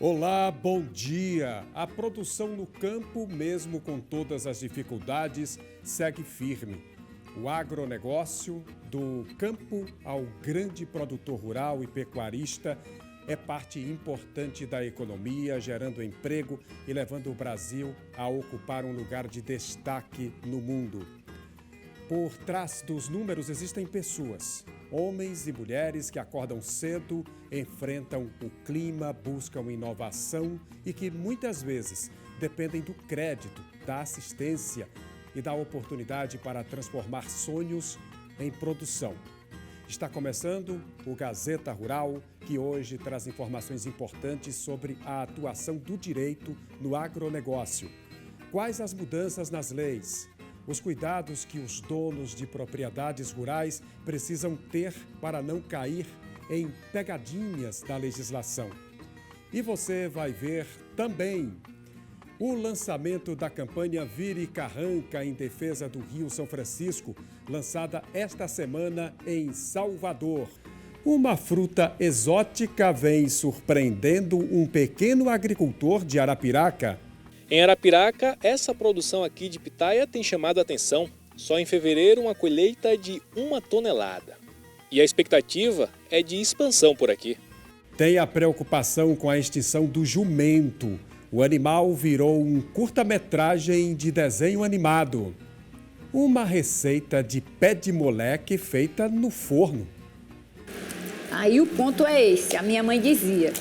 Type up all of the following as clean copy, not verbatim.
Olá, bom dia! A produção no campo, mesmo com todas as dificuldades, segue firme. O agronegócio, do campo ao grande produtor rural e pecuarista, é parte importante da economia, gerando emprego e levando o Brasil a ocupar um lugar de destaque no mundo. Por trás dos números existem pessoas, homens e mulheres que acordam cedo, enfrentam o clima, buscam inovação e que muitas vezes dependem do crédito, da assistência e da oportunidade para transformar sonhos em produção. Está começando o Gazeta Rural, que hoje traz informações importantes sobre a atuação do direito no agronegócio. Quais as mudanças nas leis? Os cuidados que os donos de propriedades rurais precisam ter para não cair em pegadinhas da legislação. E você vai ver também o lançamento da campanha Vire Carranca em defesa do Rio São Francisco, lançada esta semana em Salvador. Uma fruta exótica vem surpreendendo um pequeno agricultor de Arapiraca. Em Arapiraca, essa produção aqui de pitaia tem chamado a atenção. Só em fevereiro, uma colheita de 1 tonelada. E a expectativa é de expansão por aqui. Tem a preocupação com a extinção do jumento. O animal virou um curta-metragem de desenho animado. Uma receita de pé de moleque feita no forno. Aí o ponto é esse. A minha mãe dizia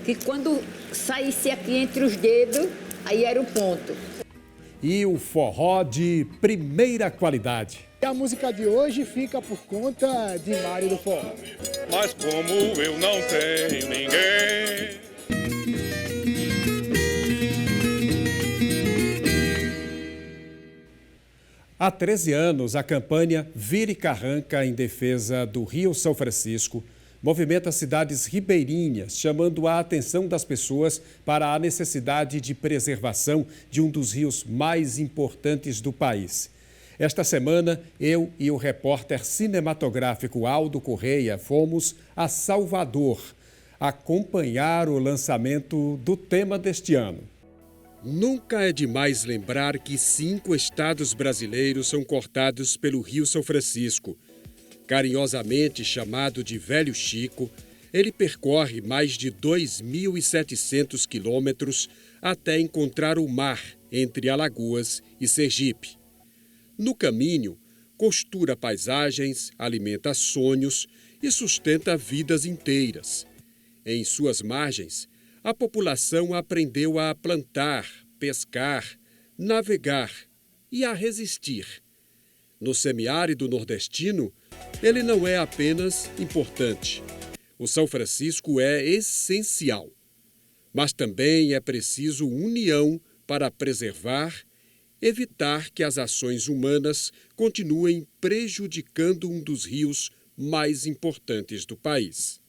que quando saísse aqui entre os dedos, aí era o ponto. E o forró de primeira qualidade. A música de hoje fica por conta de Mário do Forró. Mas como eu não tenho ninguém. Há 13 anos, a campanha Vire Carranca em defesa do Rio São Francisco movimenta cidades ribeirinhas, chamando a atenção das pessoas para a necessidade de preservação de um dos rios mais importantes do país. Esta semana, eu e o repórter cinematográfico Aldo Correia fomos a Salvador acompanhar o lançamento do tema deste ano. Nunca é demais lembrar que 5 estados brasileiros são cortados pelo Rio São Francisco. Carinhosamente chamado de Velho Chico, ele percorre mais de 2.700 quilômetros até encontrar o mar entre Alagoas e Sergipe. No caminho, costura paisagens, alimenta sonhos e sustenta vidas inteiras. Em suas margens, a população aprendeu a plantar, pescar, navegar e a resistir. No semiárido nordestino, ele não é apenas importante. O São Francisco é essencial. Mas também é preciso união para preservar, evitar que as ações humanas continuem prejudicando um dos rios mais importantes do país.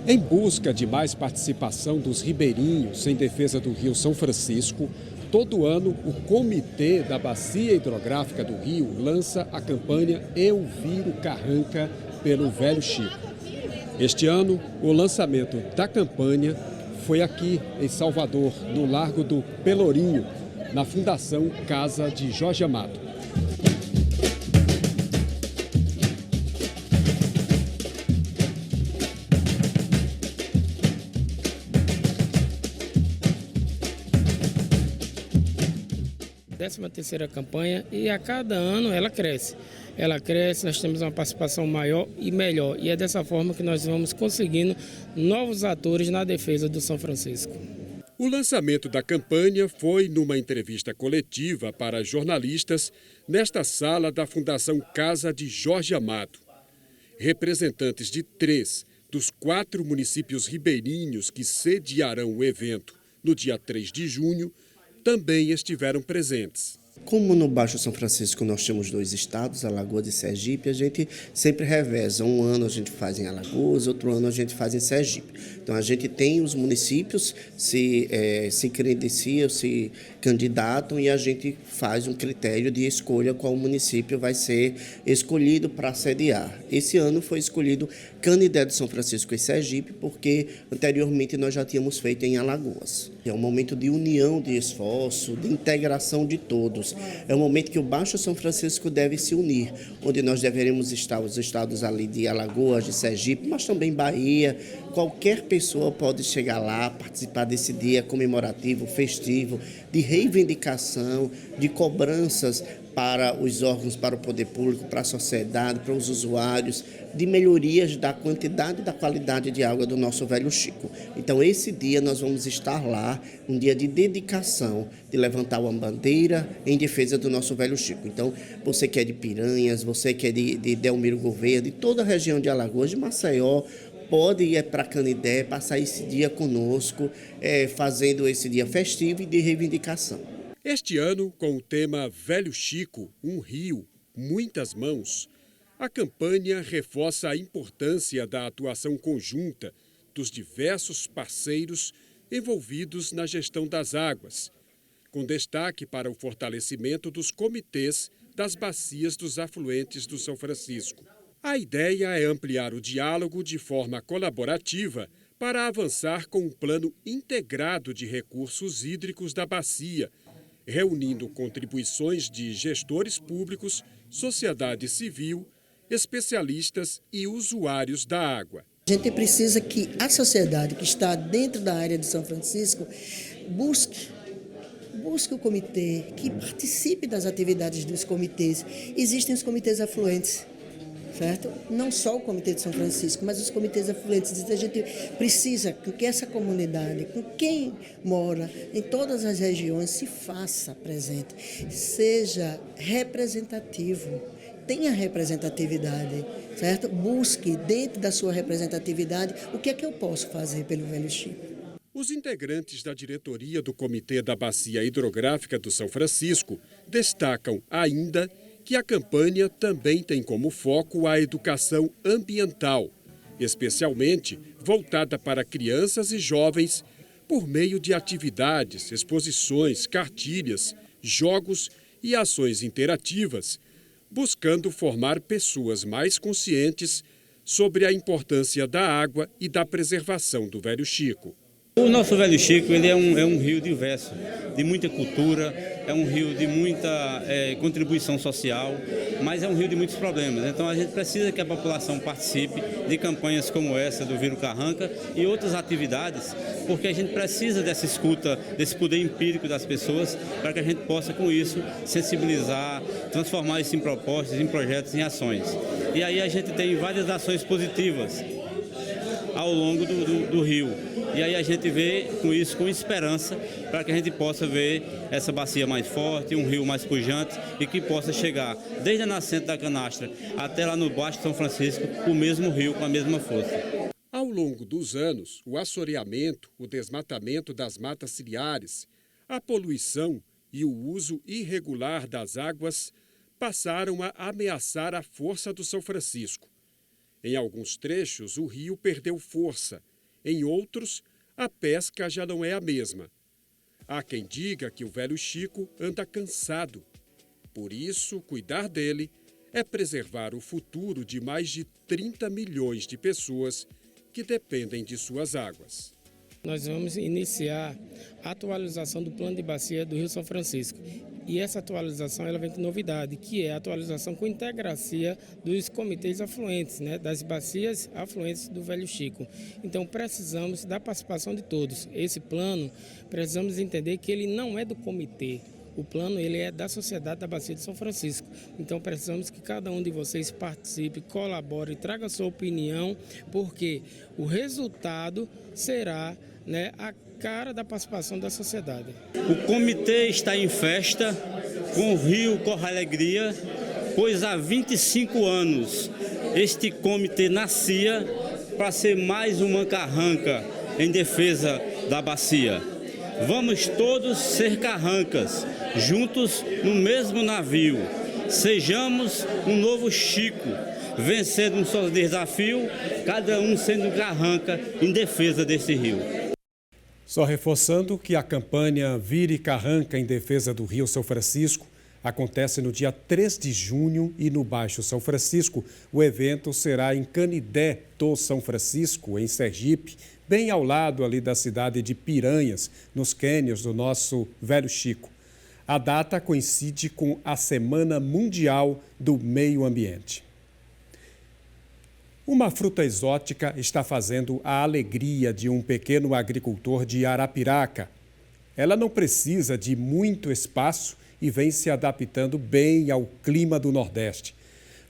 Em busca de mais participação dos ribeirinhos em defesa do Rio São Francisco, todo ano o Comitê da Bacia Hidrográfica do Rio lança a campanha Eu Viro Carranca pelo Velho Chico. Este ano, o lançamento da campanha foi aqui em Salvador, no Largo do Pelourinho, na Fundação Casa de Jorge Amado. Décima terceira campanha e a cada ano ela cresce. Ela cresce, nós temos uma participação maior e melhor. E é dessa forma que nós vamos conseguindo novos atores na defesa do São Francisco. O lançamento da campanha foi numa entrevista coletiva para jornalistas nesta sala da Fundação Casa de Jorge Amado. Representantes de 3 dos 4 municípios ribeirinhos que sediarão o evento no dia 3 de junho também estiveram presentes. Como no Baixo São Francisco nós temos 2 estados, Alagoas e Sergipe, a gente sempre reveza. Um ano a gente faz em Alagoas, outro ano a gente faz em Sergipe. Então a gente tem os municípios se credenciam, se candidatam e a gente faz um critério de escolha qual município vai ser escolhido para sediar. Esse ano foi escolhido Canidé de São Francisco e Sergipe, porque anteriormente nós já tínhamos feito em Alagoas. É um momento de união de esforço, de integração de todos. É um momento que o Baixo São Francisco deve se unir, onde nós deveremos estar os estados ali de Alagoas, de Sergipe, mas também Bahia. Qualquer pessoa pode chegar lá, participar desse dia comemorativo, festivo, de reivindicação, de cobranças para os órgãos, para o poder público, para a sociedade, para os usuários, de melhorias da quantidade e da qualidade de água do nosso Velho Chico. Então, esse dia nós vamos estar lá, um dia de dedicação, de levantar uma bandeira em defesa do nosso Velho Chico. Então, você que é de Piranhas, você que é de Delmiro Gouveia, de toda a região de Alagoas, de Maceió, pode ir para Canidé, passar esse dia conosco, fazendo esse dia festivo e de reivindicação. Este ano, com o tema Velho Chico, um rio, muitas mãos, a campanha reforça a importância da atuação conjunta dos diversos parceiros envolvidos na gestão das águas, com destaque para o fortalecimento dos comitês das bacias dos afluentes do São Francisco. A ideia é ampliar o diálogo de forma colaborativa para avançar com um plano integrado de recursos hídricos da bacia, reunindo contribuições de gestores públicos, sociedade civil, especialistas e usuários da água. A gente precisa que a sociedade que está dentro da área de São Francisco busque o comitê, que participe das atividades dos comitês. Existem os comitês afluentes, certo? Não só o Comitê de São Francisco, mas os comitês afluentes. A gente precisa que essa comunidade, com quem mora em todas as regiões, se faça presente, seja representativo, tenha representatividade, certo? Busque, dentro da sua representatividade, o que é que eu posso fazer pelo Velho Chico. Os integrantes da diretoria do Comitê da Bacia Hidrográfica do São Francisco destacam ainda que a campanha também tem como foco a educação ambiental, especialmente voltada para crianças e jovens, por meio de atividades, exposições, cartilhas, jogos e ações interativas, buscando formar pessoas mais conscientes sobre a importância da água e da preservação do Velho Chico. O nosso Velho Chico ele é um rio diverso, de muita cultura, é um rio de muita contribuição social, mas é um rio de muitos problemas. Então a gente precisa que a população participe de campanhas como essa do Viro Carranca e outras atividades, porque a gente precisa dessa escuta, desse poder empírico das pessoas, para que a gente possa com isso sensibilizar, transformar isso em propostas, em projetos, em ações. E aí a gente tem várias ações positivas ao longo do rio. E aí a gente vê com isso com esperança para que a gente possa ver essa bacia mais forte, um rio mais pujante e que possa chegar desde a nascente da Canastra até lá no Baixo São Francisco, o mesmo rio com a mesma força. Ao longo dos anos, o assoreamento, o desmatamento das matas ciliares, a poluição e o uso irregular das águas passaram a ameaçar a força do São Francisco. Em alguns trechos, o rio perdeu força. Em outros, a pesca já não é a mesma. Há quem diga que o Velho Chico anda cansado. Por isso, cuidar dele é preservar o futuro de mais de 30 milhões de pessoas que dependem de suas águas. Nós vamos iniciar a atualização do plano de bacia do Rio São Francisco. E essa atualização ela vem com novidade, que é a atualização com integracia dos comitês afluentes, das bacias afluentes do Velho Chico. Então precisamos da participação de todos. Esse plano, precisamos entender que ele não é do comitê. O plano ele é da sociedade da Bacia de São Francisco. Então precisamos que cada um de vocês participe, colabore, traga a sua opinião, porque o resultado será a cara da participação da sociedade. O comitê está em festa, com o rio corre alegria, pois há 25 anos este comitê nascia para ser mais uma carranca em defesa da bacia. Vamos todos ser carrancas, juntos no mesmo navio. Sejamos um novo Chico, vencendo um só desafio, cada um sendo um carranca em defesa desse rio. Só reforçando que a campanha Vire Carranca em defesa do Rio São Francisco acontece no dia 3 de junho e no Baixo São Francisco. O evento será em Canidé do São Francisco, em Sergipe, bem ao lado ali da cidade de Piranhas, nos cânions do nosso Velho Chico. A data coincide com a Semana Mundial do Meio Ambiente. Uma fruta exótica está fazendo a alegria de um pequeno agricultor de Arapiraca. Ela não precisa de muito espaço e vem se adaptando bem ao clima do Nordeste.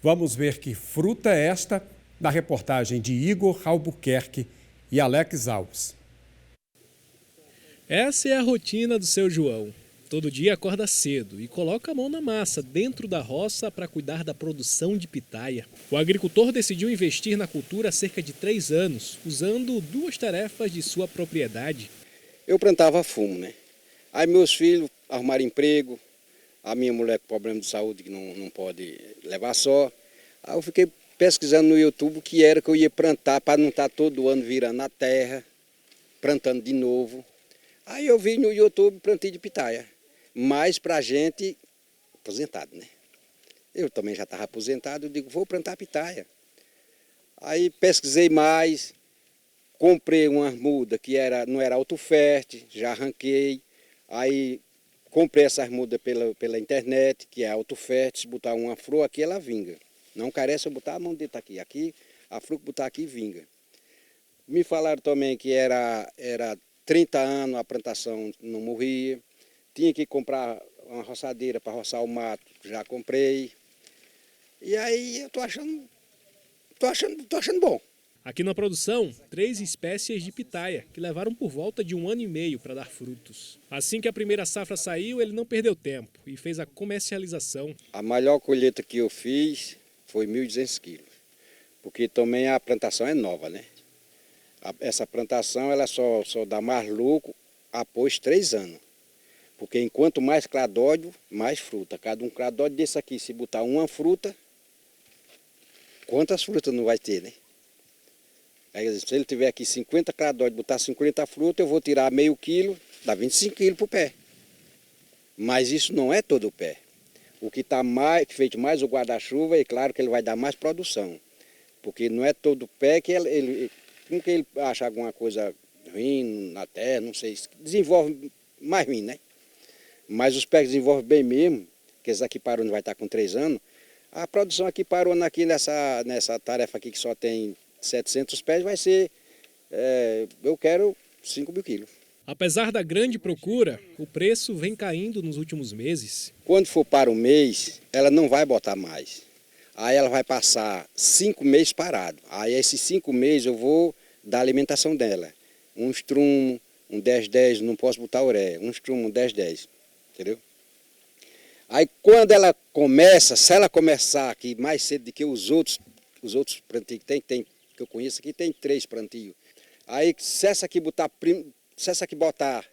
Vamos ver que fruta é esta na reportagem de Igor Albuquerque e Alex Alves. Essa é a rotina do seu João. Todo dia acorda cedo e coloca a mão na massa dentro da roça para cuidar da produção de pitaia. O agricultor decidiu investir na cultura há cerca de 3 anos, usando 2 tarefas de sua propriedade. Eu plantava fumo, né? Aí meus filhos arrumaram emprego, a minha mulher com problema de saúde que não pode levar só. Aí eu fiquei pesquisando no YouTube o que era que eu ia plantar para não estar todo ano virando a terra, plantando de novo. Aí eu vi no YouTube plantio de pitaia. Mas para a gente aposentado, né? Eu também já estava aposentado, eu digo, vou plantar pitaia. Aí pesquisei mais, comprei uma muda que não era autofértil, já arranquei. Aí comprei essas mudas pela internet, que é autofértil, se botar uma flor aqui, ela vinga. Não carece eu botar a mão dentro aqui. Aqui, a flor que botar aqui, vinga. Me falaram também que era 30 anos, a plantação não morria. Tinha que comprar uma roçadeira para roçar o mato, já comprei. E aí eu tô achando bom. Aqui na produção, 3 espécies de pitaia, que levaram por volta de 1 ano e meio para dar frutos. Assim que a primeira safra saiu, ele não perdeu tempo e fez a comercialização. A maior colheita que eu fiz foi 1.200 quilos, porque também a plantação é nova, né? Essa plantação ela só dá mais lucro após 3 anos. Porque enquanto mais cladódio, mais fruta. Cada um cladódio desse aqui, se botar uma fruta, quantas frutas não vai ter, né? Aí, se ele tiver aqui 50 cladódios, botar 50 frutas, eu vou tirar meio quilo, dá 25 quilos por pé. Mas isso não é todo o pé. O que está feito mais o guarda-chuva, é claro que ele vai dar mais produção. Porque não é todo o pé que como que ele acha alguma coisa ruim na terra, não sei, desenvolve mais ruim, né? Mas os pés desenvolvem bem mesmo, que esse aqui parou, não vai estar com 3 anos. A produção aqui parou nessa tarefa aqui que só tem 700 pés, vai ser, eu quero 5.000 quilos. Apesar da grande procura, o preço vem caindo nos últimos meses. Quando for para o mês, ela não vai botar mais. Aí ela vai passar 5 meses parado. Aí esses 5 meses eu vou dar a alimentação dela. Um estrumo, um 10-10, não posso botar uré. Um estrumo, um 10-10. Entendeu? Aí quando ela começa, se ela começar aqui mais cedo do que os outros plantios que que eu conheço aqui, tem 3 plantios. Aí se essa aqui botar,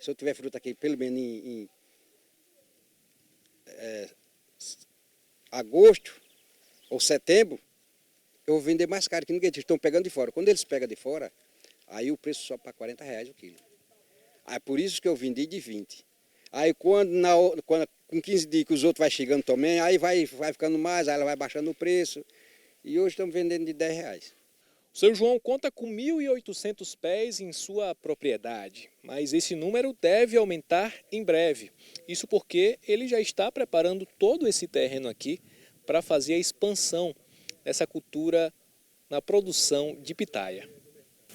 se eu tiver fruta aqui pelo menos em agosto ou setembro, eu vou vender mais caro que ninguém. Eles estão pegando de fora. Quando eles pegam de fora, aí o preço sobe para R$40 o quilo. Aí por isso que eu vendi de 20. Aí quando com 15 dias que os outros vai chegando também, aí vai ficando mais, aí ela vai baixando o preço. E hoje estamos vendendo de R$10. O seu João conta com 1.800 pés em sua propriedade, mas esse número deve aumentar em breve. Isso porque ele já está preparando todo esse terreno aqui para fazer a expansão dessa cultura na produção de pitaia.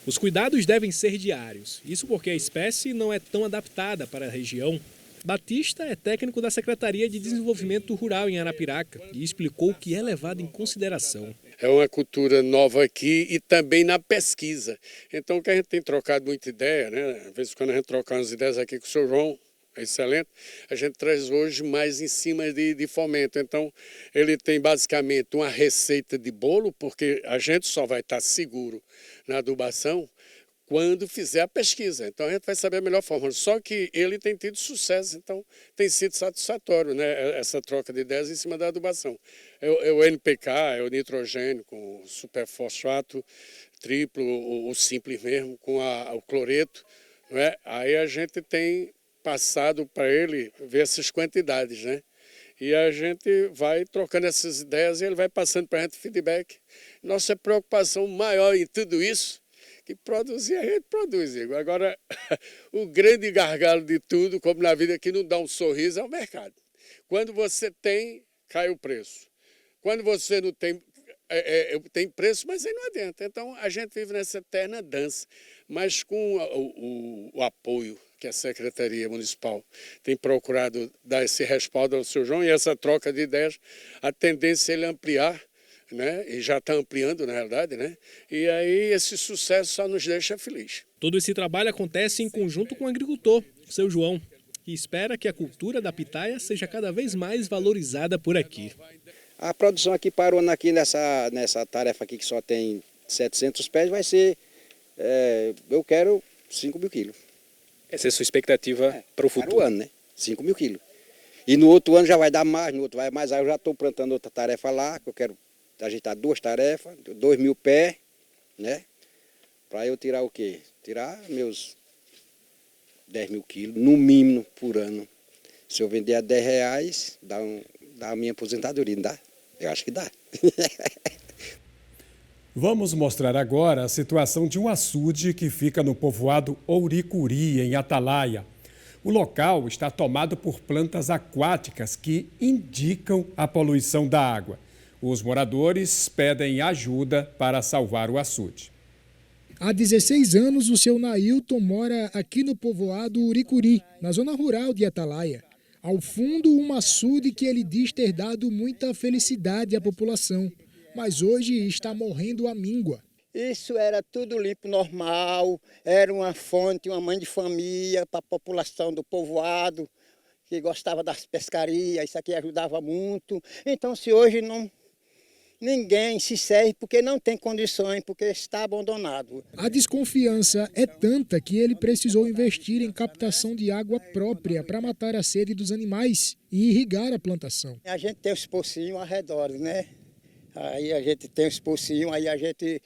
Os cuidados devem ser diários, isso porque a espécie não é tão adaptada para a região. Batista é técnico da Secretaria de Desenvolvimento Rural em Arapiraca e explicou o que é levado em consideração. É uma cultura nova aqui e também na pesquisa. Então, o que a gente tem trocado muita ideia, né? Às vezes, quando a gente troca umas ideias aqui com o seu João, é excelente, a gente traz hoje mais em cima de fomento. Então, ele tem basicamente uma receita de bolo, porque a gente só vai estar seguro na adubação quando fizer a pesquisa. Então a gente vai saber a melhor forma. Só que ele tem tido sucesso, então tem sido satisfatório, né, essa troca de ideias em cima da adubação. É o NPK, é o nitrogênio com o superfosfato triplo, o simples mesmo, com o cloreto. Não é? Aí a gente tem passado para ele ver essas quantidades, né? E a gente vai trocando essas ideias e ele vai passando para a gente feedback. Nossa preocupação maior em tudo isso, que produzir a gente produz, Igor. Agora, o grande gargalo de tudo, como na vida que não dá um sorriso, é o mercado. Quando você tem, cai o preço. Quando você não tem, tem preço, mas aí não adianta. Então, a gente vive nessa eterna dança, mas com o apoio que a Secretaria Municipal tem procurado dar esse respaldo ao seu João e essa troca de ideias, a tendência é ele ampliar, né? E já está ampliando, na realidade, né? E aí esse sucesso só nos deixa feliz. Todo esse trabalho acontece em conjunto com o agricultor, seu João, que espera que a cultura da pitaia seja cada vez mais valorizada por aqui. A produção aqui parou nessa tarefa aqui que só tem 700 pés, vai ser, eu quero 5 mil quilos. Essa é a sua expectativa para o futuro? Para o ano, né? 5 mil quilos. E no outro ano já vai dar mais, no outro vai mais. Aí eu já estou plantando outra tarefa lá, que eu quero ajeitar 2 tarefas, 2 mil pés, né? Para eu tirar o quê? Tirar meus 10 mil quilos, no mínimo, por ano. Se eu vender a R$10, dá a minha aposentadoria, não dá? Eu acho que dá. Vamos mostrar agora a situação de um açude que fica no povoado Ouricuri, em Atalaia. O local está tomado por plantas aquáticas que indicam a poluição da água. Os moradores pedem ajuda para salvar o açude. Há 16 anos, o seu Nailton mora aqui no povoado Ouricuri, na zona rural de Atalaia. Ao fundo, um açude que ele diz ter dado muita felicidade à população, mas hoje está morrendo à míngua. Isso era tudo limpo, normal, era uma fonte, uma mãe de família para a população do povoado, que gostava das pescarias, isso aqui ajudava muito. Então, se hoje ninguém se serve porque não tem condições, porque está abandonado. A desconfiança é tanta que ele precisou investir em captação de água própria para matar a sede dos animais e irrigar a plantação. A gente tem os pocinhos ao redor, né? Aí a gente tem os pocinhos, aí a gente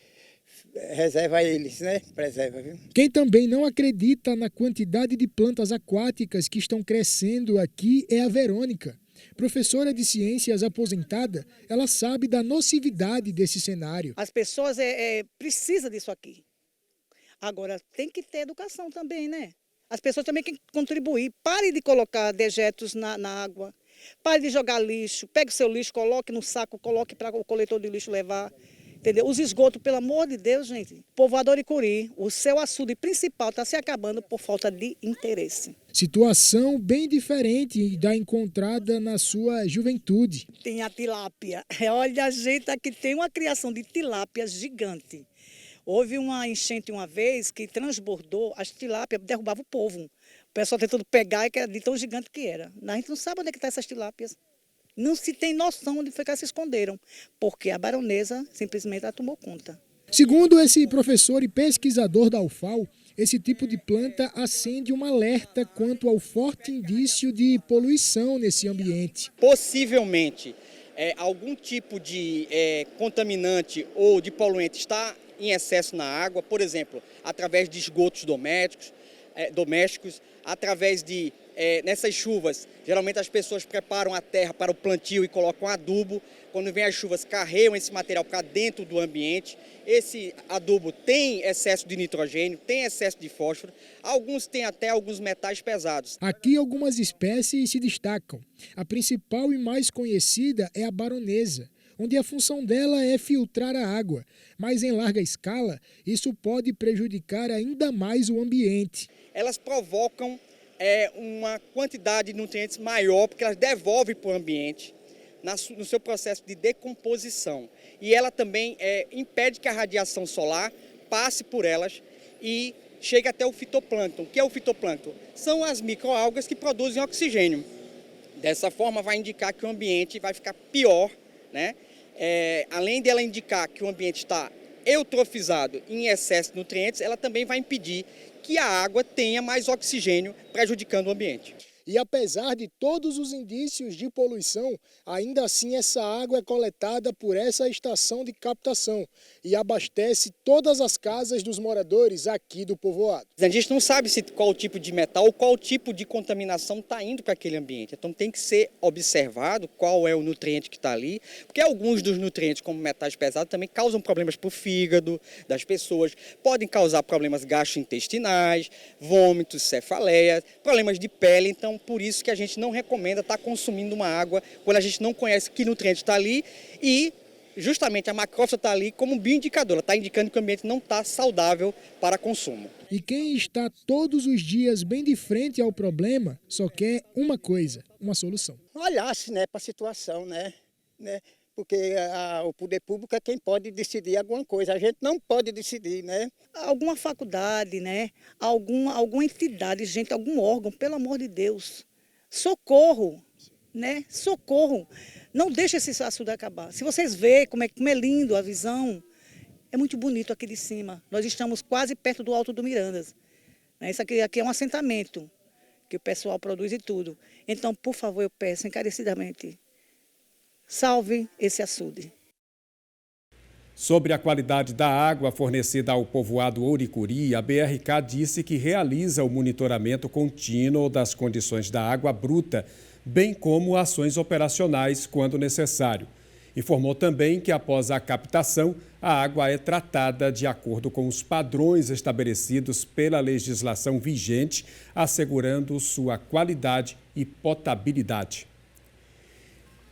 reserva eles, né? Preserva, viu? Quem também não acredita na quantidade de plantas aquáticas que estão crescendo aqui é a Verônica. Professora de ciências aposentada, ela sabe da nocividade desse cenário. As pessoas precisam disso aqui. Agora, tem que ter educação também, né? As pessoas também têm que contribuir. Pare de colocar dejetos na água. Pare de jogar lixo. Pegue o seu lixo, coloque no saco, coloque para o coletor de lixo levar. Entendeu? Os esgotos, pelo amor de Deus, gente. Povoado Ouricuri, o seu açude principal está se acabando por falta de interesse. Situação bem diferente da encontrada na sua juventude. Tem a tilápia. Olha, a gente aqui tem uma criação de tilápia gigante. Houve uma enchente uma vez que transbordou, as tilápias derrubavam o povo. O pessoal tentando pegar, que era de tão gigante que era. A gente não sabe onde é que estão essas tilápias. Não se tem noção onde foi que elas se esconderam, porque a baronesa simplesmente a tomou conta. Segundo esse professor e pesquisador da UFAL, esse tipo de planta acende um alerta quanto ao forte indício de poluição nesse ambiente. Possivelmente, algum tipo de contaminante ou de poluente está em excesso na água, por exemplo, através de esgotos domésticos, através de, nessas chuvas, geralmente as pessoas preparam a terra para o plantio e colocam adubo. Quando vem as chuvas, carregam esse material para dentro do ambiente. Esse adubo tem excesso de nitrogênio, tem excesso de fósforo, alguns têm até alguns metais pesados. Aqui algumas espécies se destacam. A principal e mais conhecida é a baronesa, onde a função dela é filtrar a água, mas em larga escala isso pode prejudicar ainda mais o ambiente. Elas provocam uma quantidade de nutrientes maior, porque elas devolvem para o ambiente no seu processo de decomposição. E ela também impede que a radiação solar passe por elas e chegue até o fitoplâncton. O que é o fitoplâncton? São as microalgas que produzem oxigênio. Dessa forma vai indicar que o ambiente vai ficar pior, né? Além dela indicar que o ambiente está eutrofizado em excesso de nutrientes, ela também vai impedir que a água tenha mais oxigênio, prejudicando o ambiente. E apesar de todos os indícios de poluição, ainda assim essa água é coletada por essa estação de captação e abastece todas as casas dos moradores aqui do povoado. A gente não sabe qual tipo de metal ou qual tipo de contaminação está indo para aquele ambiente. Então tem que ser observado qual é o nutriente que está ali, porque alguns dos nutrientes, como metais pesados, também causam problemas para o fígado das pessoas, podem causar problemas gastrointestinais, vômitos, cefaleias, problemas de pele. Então, por isso que a gente não recomenda estar consumindo uma água quando a gente não conhece que nutriente está ali e justamente a macrófita está ali como bioindicador, ela está indicando que o ambiente não está saudável para consumo. E quem está todos os dias bem de frente ao problema só quer uma coisa, uma solução. Olhasse, né, para a situação, né? Porque o poder público é quem pode decidir alguma coisa, a gente não pode decidir, né? Alguma faculdade, né? Alguma entidade, gente, algum órgão, pelo amor de Deus. Socorro, né? Socorro. Não deixe esse açude acabar. Se vocês verem como é lindo a visão, é muito bonito aqui de cima. Nós estamos quase perto do Alto do Mirandas. Isso aqui é um assentamento que o pessoal produz e tudo. Então, por favor, eu peço encarecidamente, salve esse açude. Sobre a qualidade da água fornecida ao povoado Ouricuri, a BRK disse que realiza o monitoramento contínuo das condições da água bruta, bem como ações operacionais quando necessário. Informou também que, após a captação, a água é tratada de acordo com os padrões estabelecidos pela legislação vigente, assegurando sua qualidade e potabilidade.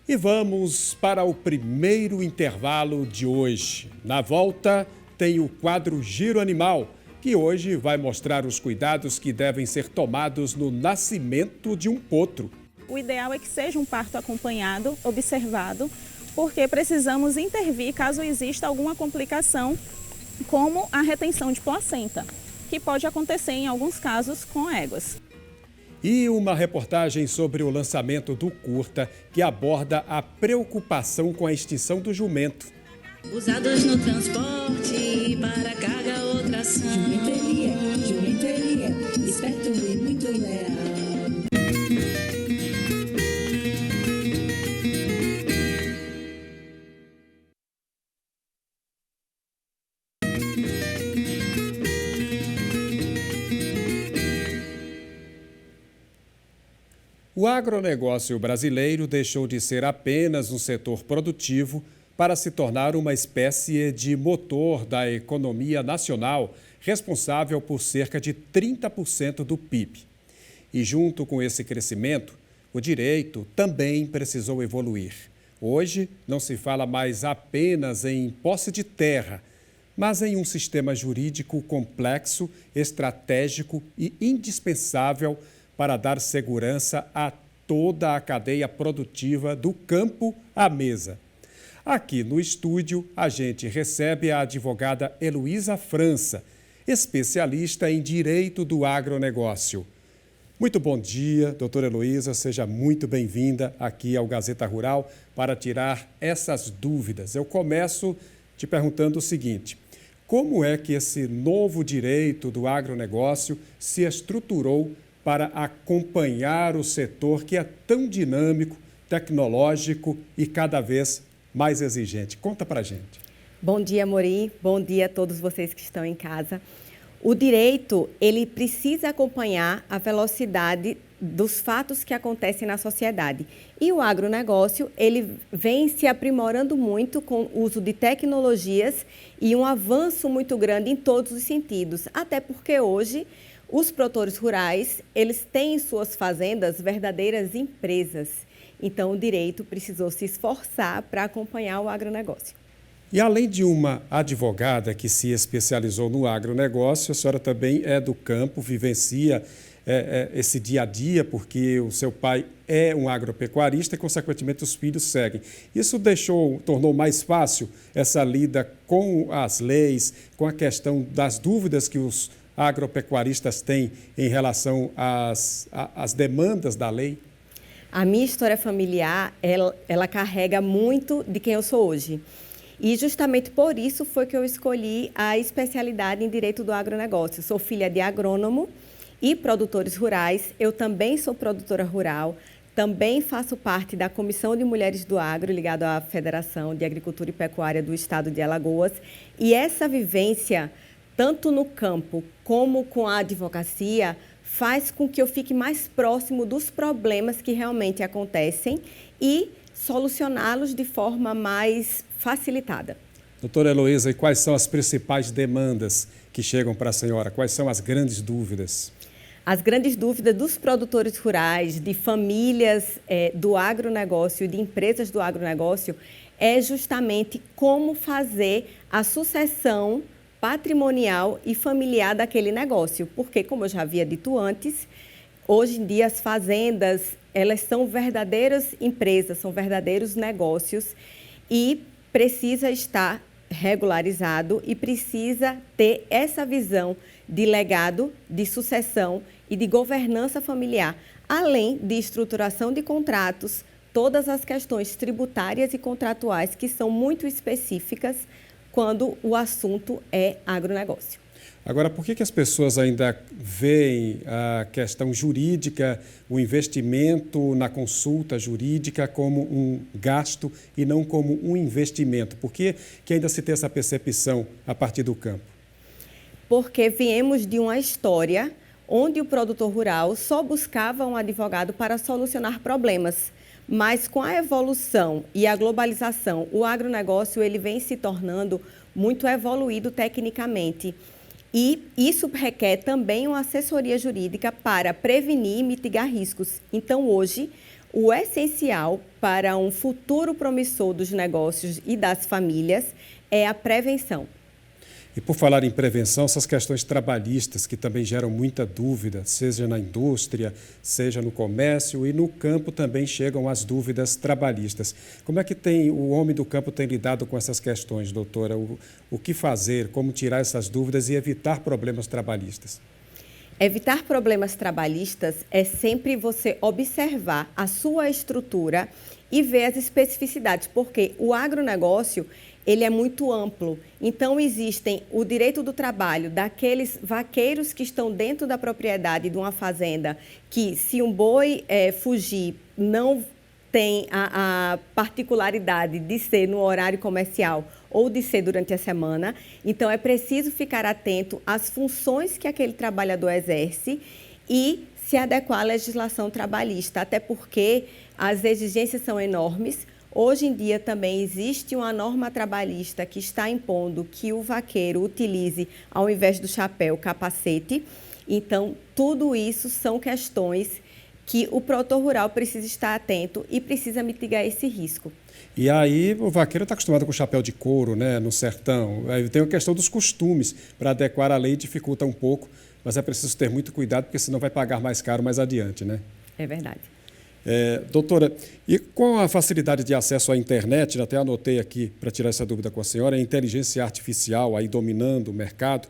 E vamos para o primeiro intervalo de hoje. Na volta, tem o quadro Giro Animal, que hoje vai mostrar os cuidados que devem ser tomados no nascimento de um potro. O ideal é que seja um parto acompanhado, observado, porque precisamos intervir caso exista alguma complicação, como a retenção de placenta, que pode acontecer em alguns casos com éguas. E uma reportagem sobre o lançamento do curta, que aborda a preocupação com a extinção do jumento. Usados no transporte, para carga ou tração. Jumento ele é, esperto e muito leal. O agronegócio brasileiro deixou de ser apenas um setor produtivo para se tornar uma espécie de motor da economia nacional, responsável por cerca de 30% do PIB. E junto com esse crescimento, o direito também precisou evoluir. Hoje, não se fala mais apenas em posse de terra, mas em um sistema jurídico complexo, estratégico e indispensável para dar segurança a toda a cadeia produtiva do campo à mesa. Aqui no estúdio, a gente recebe a advogada Heloísa França, especialista em direito do agronegócio. Muito bom dia, doutora Heloísa, seja muito bem-vinda aqui ao Gazeta Rural para tirar essas dúvidas. Eu começo te perguntando o seguinte: como é que esse novo direito do agronegócio se estruturou para acompanhar o setor que é tão dinâmico, tecnológico e cada vez mais exigente? Conta para a gente. Bom dia, Mori. Bom dia a todos vocês que estão em casa. O direito, ele precisa acompanhar a velocidade dos fatos que acontecem na sociedade. E o agronegócio, ele vem se aprimorando muito com o uso de tecnologias e um avanço muito grande em todos os sentidos. Até porque hoje os produtores rurais, eles têm em suas fazendas verdadeiras empresas. Então, o direito precisou se esforçar para acompanhar o agronegócio. E além de uma advogada que se especializou no agronegócio, a senhora também é do campo, vivencia esse dia a dia, porque o seu pai é um agropecuarista e, consequentemente, os filhos seguem. Isso tornou mais fácil essa lida com as leis, com a questão das dúvidas que os agropecuaristas têm em relação às demandas da lei? A minha história familiar, ela carrega muito de quem eu sou hoje. E justamente por isso foi que eu escolhi a especialidade em Direito do Agronegócio. Sou filha de agrônomo e produtores rurais. Eu também sou produtora rural, também faço parte da Comissão de Mulheres do Agro, ligada à Federação de Agricultura e Pecuária do Estado de Alagoas. E essa vivência, tanto no campo como com a advocacia, faz com que eu fique mais próximo dos problemas que realmente acontecem e solucioná-los de forma mais facilitada. Doutora Heloísa, e quais são as principais demandas que chegam para a senhora? Quais são as grandes dúvidas? As grandes dúvidas dos produtores rurais, de famílias do agronegócio e de empresas do agronegócio é justamente como fazer a sucessão patrimonial e familiar daquele negócio. Porque, como eu já havia dito antes, hoje em dia as fazendas, elas são verdadeiras empresas, são verdadeiros negócios e precisa estar regularizado e precisa ter essa visão de legado, de sucessão e de governança familiar, além de estruturação de contratos, todas as questões tributárias e contratuais que são muito específicas quando o assunto é agronegócio. Agora, por que as pessoas ainda veem a questão jurídica, o investimento na consulta jurídica como um gasto e não como um investimento? Por que ainda se tem essa percepção a partir do campo? Porque viemos de uma história onde o produtor rural só buscava um advogado para solucionar problemas. Mas com a evolução e a globalização, o agronegócio ele vem se tornando muito evoluído tecnicamente. E isso requer também uma assessoria jurídica para prevenir e mitigar riscos. Então, hoje, o essencial para um futuro promissor dos negócios e das famílias é a prevenção. E por falar em prevenção, essas questões trabalhistas que também geram muita dúvida, seja na indústria, seja no comércio e no campo também chegam as dúvidas trabalhistas. Como é que o homem do campo tem lidado com essas questões, doutora? O que fazer, como tirar essas dúvidas e evitar problemas trabalhistas? Evitar problemas trabalhistas é sempre você observar a sua estrutura e ver as especificidades, porque o agronegócio ele é muito amplo. Então, existem o direito do trabalho daqueles vaqueiros que estão dentro da propriedade de uma fazenda, que se um boi fugir, não tem a particularidade de ser no horário comercial ou de ser durante a semana. Então, é preciso ficar atento às funções que aquele trabalhador exerce e se adequar à legislação trabalhista, até porque as exigências são enormes. Hoje em dia também existe uma norma trabalhista que está impondo que o vaqueiro utilize, ao invés do chapéu, capacete. Então, tudo isso são questões que o produtor rural precisa estar atento e precisa mitigar esse risco. E aí o vaqueiro está acostumado com chapéu de couro, né, no sertão. Aí tem a questão dos costumes, para adequar a lei dificulta um pouco, mas é preciso ter muito cuidado, porque senão vai pagar mais caro mais adiante, né? É verdade. Doutora, e com a facilidade de acesso à internet, até anotei aqui para tirar essa dúvida com a senhora, a inteligência artificial aí dominando o mercado,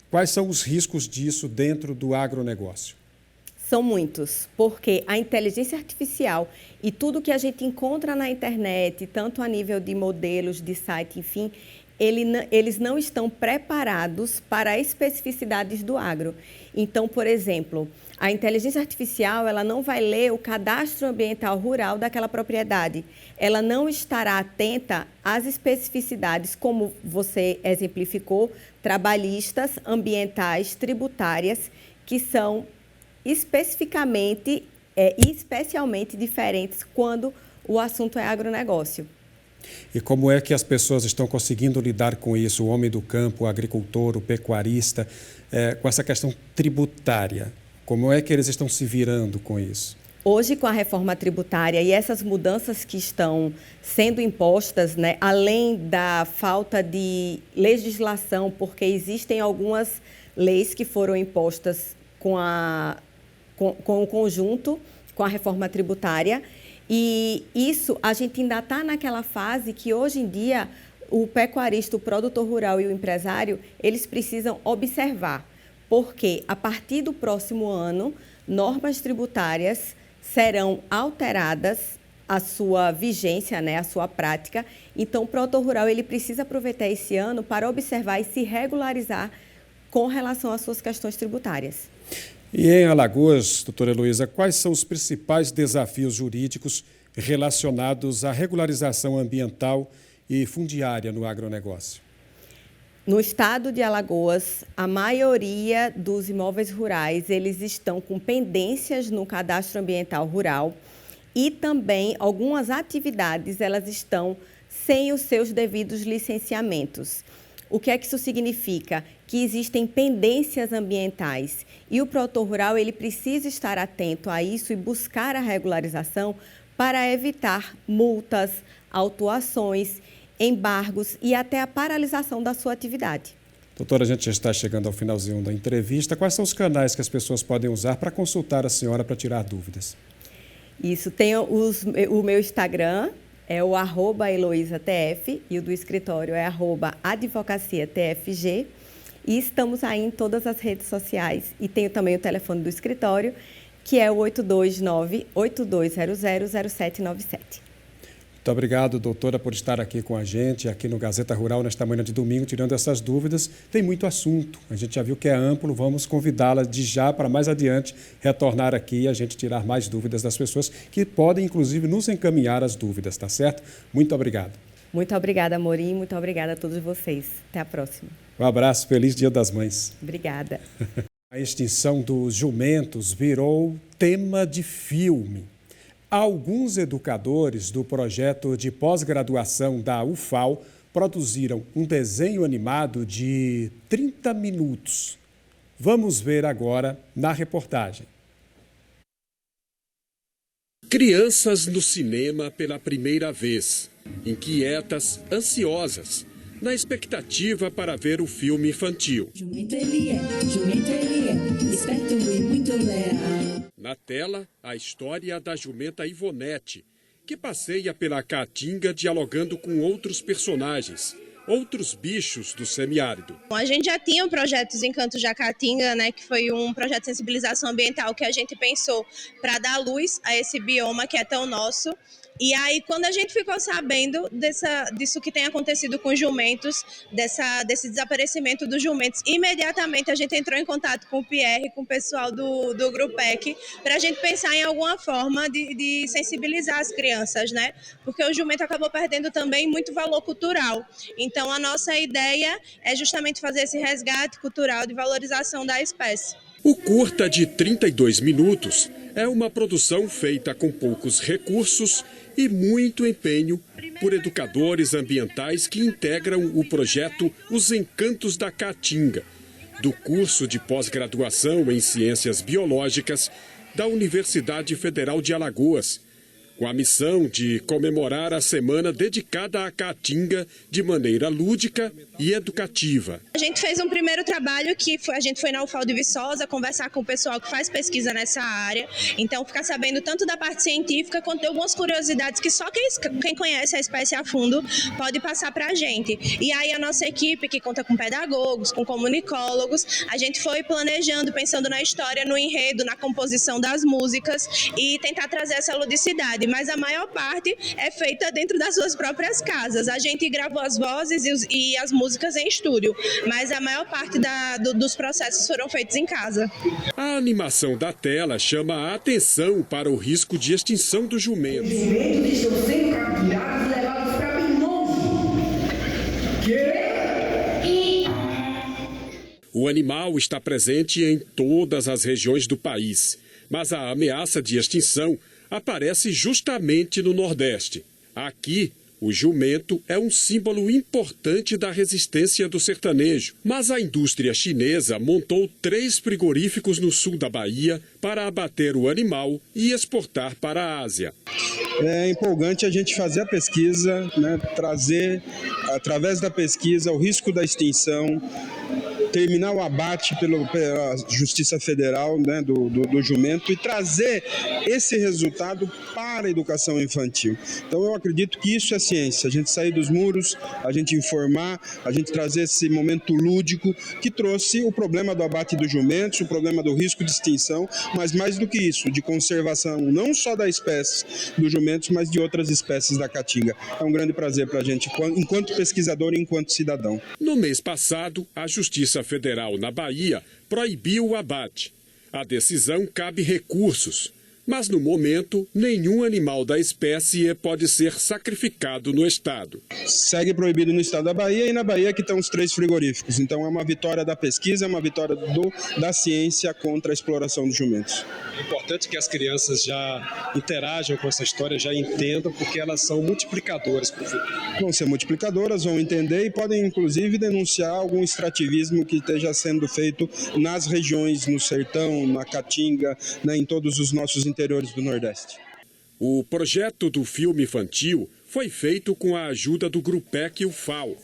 quais são os riscos disso dentro do agronegócio? São muitos, porque a inteligência artificial e tudo que a gente encontra na internet, tanto a nível de modelos, de site, enfim, eles não estão preparados para as especificidades do agro. Então, por exemplo, a inteligência artificial ela não vai ler o cadastro ambiental rural daquela propriedade. Ela não estará atenta às especificidades, como você exemplificou, trabalhistas, ambientais, tributárias, que são especificamente e especialmente diferentes quando o assunto é agronegócio. E como é que as pessoas estão conseguindo lidar com isso, o homem do campo, o agricultor, o pecuarista, com essa questão tributária? Como é que eles estão se virando com isso? Hoje, com a reforma tributária e essas mudanças que estão sendo impostas, né, além da falta de legislação, porque existem algumas leis que foram impostas com o conjunto, com a reforma tributária, e isso a gente ainda está naquela fase que hoje em dia o pecuarista, o produtor rural e o empresário, eles precisam observar, porque a partir do próximo ano, normas tributárias serão alteradas a sua vigência, né, a sua prática. Então, o produtor rural ele precisa aproveitar esse ano para observar e se regularizar com relação às suas questões tributárias. E em Alagoas, doutora Heloísa, quais são os principais desafios jurídicos relacionados à regularização ambiental e fundiária no agronegócio? No estado de Alagoas, a maioria dos imóveis rurais, eles estão com pendências no cadastro ambiental rural e também algumas atividades, elas estão sem os seus devidos licenciamentos. O que é que isso significa? Que existem pendências ambientais e o produtor rural ele precisa estar atento a isso e buscar a regularização para evitar multas, autuações, embargos e até a paralisação da sua atividade. Doutora, a gente já está chegando ao finalzinho da entrevista. Quais são os canais que as pessoas podem usar para consultar a senhora para tirar dúvidas? Isso, tem o meu Instagram, é o @HeloísaTF e o do escritório é @advocaciatfg. E estamos aí em todas as redes sociais e tenho também o telefone do escritório, que é o 829-8200-0797. Muito obrigado, doutora, por estar aqui com a gente, aqui no Gazeta Rural, nesta manhã de domingo, tirando essas dúvidas. Tem muito assunto, a gente já viu que é amplo, vamos convidá-la de já para mais adiante retornar aqui e a gente tirar mais dúvidas das pessoas que podem, inclusive, nos encaminhar as dúvidas, tá certo? Muito obrigado. Muito obrigada, Amorim, muito obrigada a todos vocês. Até a próxima. Um abraço, feliz Dia das Mães. Obrigada. A extinção dos jumentos virou tema de filme. Alguns educadores do projeto de pós-graduação da UFAL produziram um desenho animado de 30 minutos. Vamos ver agora na reportagem. Crianças no cinema pela primeira vez, inquietas, ansiosas, na expectativa para ver o filme infantil. Jumento ele é, esperto e muito leal. Na tela, a história da jumenta Ivonete, que passeia pela Caatinga dialogando com outros personagens, outros bichos do semiárido. A gente já tinha o projeto Encantos da Caatinga, né, que foi um projeto de sensibilização ambiental que a gente pensou para dar luz a esse bioma que é tão nosso. E aí, quando a gente ficou sabendo disso que tem acontecido com os jumentos, desse desaparecimento dos jumentos, imediatamente a gente entrou em contato com o Pierre, com o pessoal do Grupec, para a gente pensar em alguma forma de sensibilizar as crianças, né? Porque o jumento acabou perdendo também muito valor cultural. Então, a nossa ideia é justamente fazer esse resgate cultural de valorização da espécie. O curta de 32 minutos é uma produção feita com poucos recursos e muito empenho por educadores ambientais que integram o projeto Os Encantos da Caatinga, do curso de pós-graduação em Ciências Biológicas da Universidade Federal de Alagoas, com a missão de comemorar a semana dedicada à Caatinga de maneira lúdica e educativa. A gente fez um primeiro trabalho a gente foi na UFAL de Viçosa conversar com o pessoal que faz pesquisa nessa área, então ficar sabendo tanto da parte científica quanto de algumas curiosidades que só quem conhece a espécie a fundo pode passar para a gente. E aí a nossa equipe, que conta com pedagogos, com comunicólogos, a gente foi planejando, pensando na história, no enredo, na composição das músicas e tentar trazer essa ludicidade. Mas a maior parte é feita dentro das suas próprias casas. A gente gravou as vozes e as músicas em estúdio, mas a maior parte dos processos foram feitos em casa. A animação da tela chama a atenção para o risco de extinção dos jumentos. Os jumentos estão sendo capturados e levados para bem longe. O animal está presente em todas as regiões do país, mas a ameaça de extinção aparece justamente no Nordeste. Aqui, o jumento é um símbolo importante da resistência do sertanejo, mas a indústria chinesa montou 3 frigoríficos no sul da Bahia para abater o animal e exportar para a Ásia. É empolgante a gente fazer a pesquisa, né, trazer, através da pesquisa, o risco da extinção, terminar o abate pela Justiça Federal, né, do jumento e trazer esse resultado para a educação infantil. Então eu acredito que isso é ciência, a gente sair dos muros, a gente informar, a gente trazer esse momento lúdico que trouxe o problema do abate dos jumentos, o problema do risco de extinção, mas mais do que isso, de conservação não só da espécie dos jumentos, mas de outras espécies da caatinga. É um grande prazer para a gente, enquanto pesquisador e enquanto cidadão. No mês passado, a Justiça Federal na Bahia proibiu o abate. A decisão cabe recursos, mas no momento, nenhum animal da espécie pode ser sacrificado no estado. Segue proibido no estado da Bahia e na Bahia que estão os 3 frigoríficos. Então é uma vitória da pesquisa, é uma vitória da ciência contra a exploração dos jumentos. É importante que as crianças já interajam com essa história, já entendam, porque elas são multiplicadoras para o futuro. Vão ser multiplicadoras, vão entender e podem inclusive denunciar algum extrativismo que esteja sendo feito nas regiões, no sertão, na caatinga, né, em todos os nossos interiores do Nordeste. O projeto do filme infantil foi feito com a ajuda do Grupec UFAO.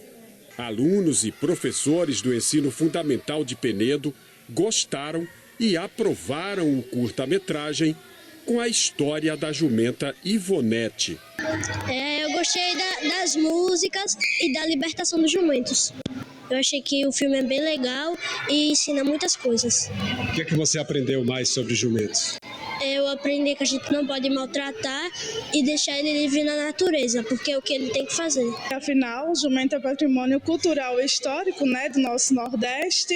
Alunos e professores do ensino fundamental de Penedo gostaram e aprovaram o curta-metragem com a história da jumenta Ivonete. Eu gostei das músicas e da libertação dos jumentos. Eu achei que o filme é bem legal e ensina muitas coisas. O que é que você aprendeu mais sobre jumentos? Eu aprendi que a gente não pode maltratar e deixar ele livre na natureza, porque é o que ele tem que fazer. Afinal, o jumento é patrimônio cultural e histórico, né, do nosso Nordeste.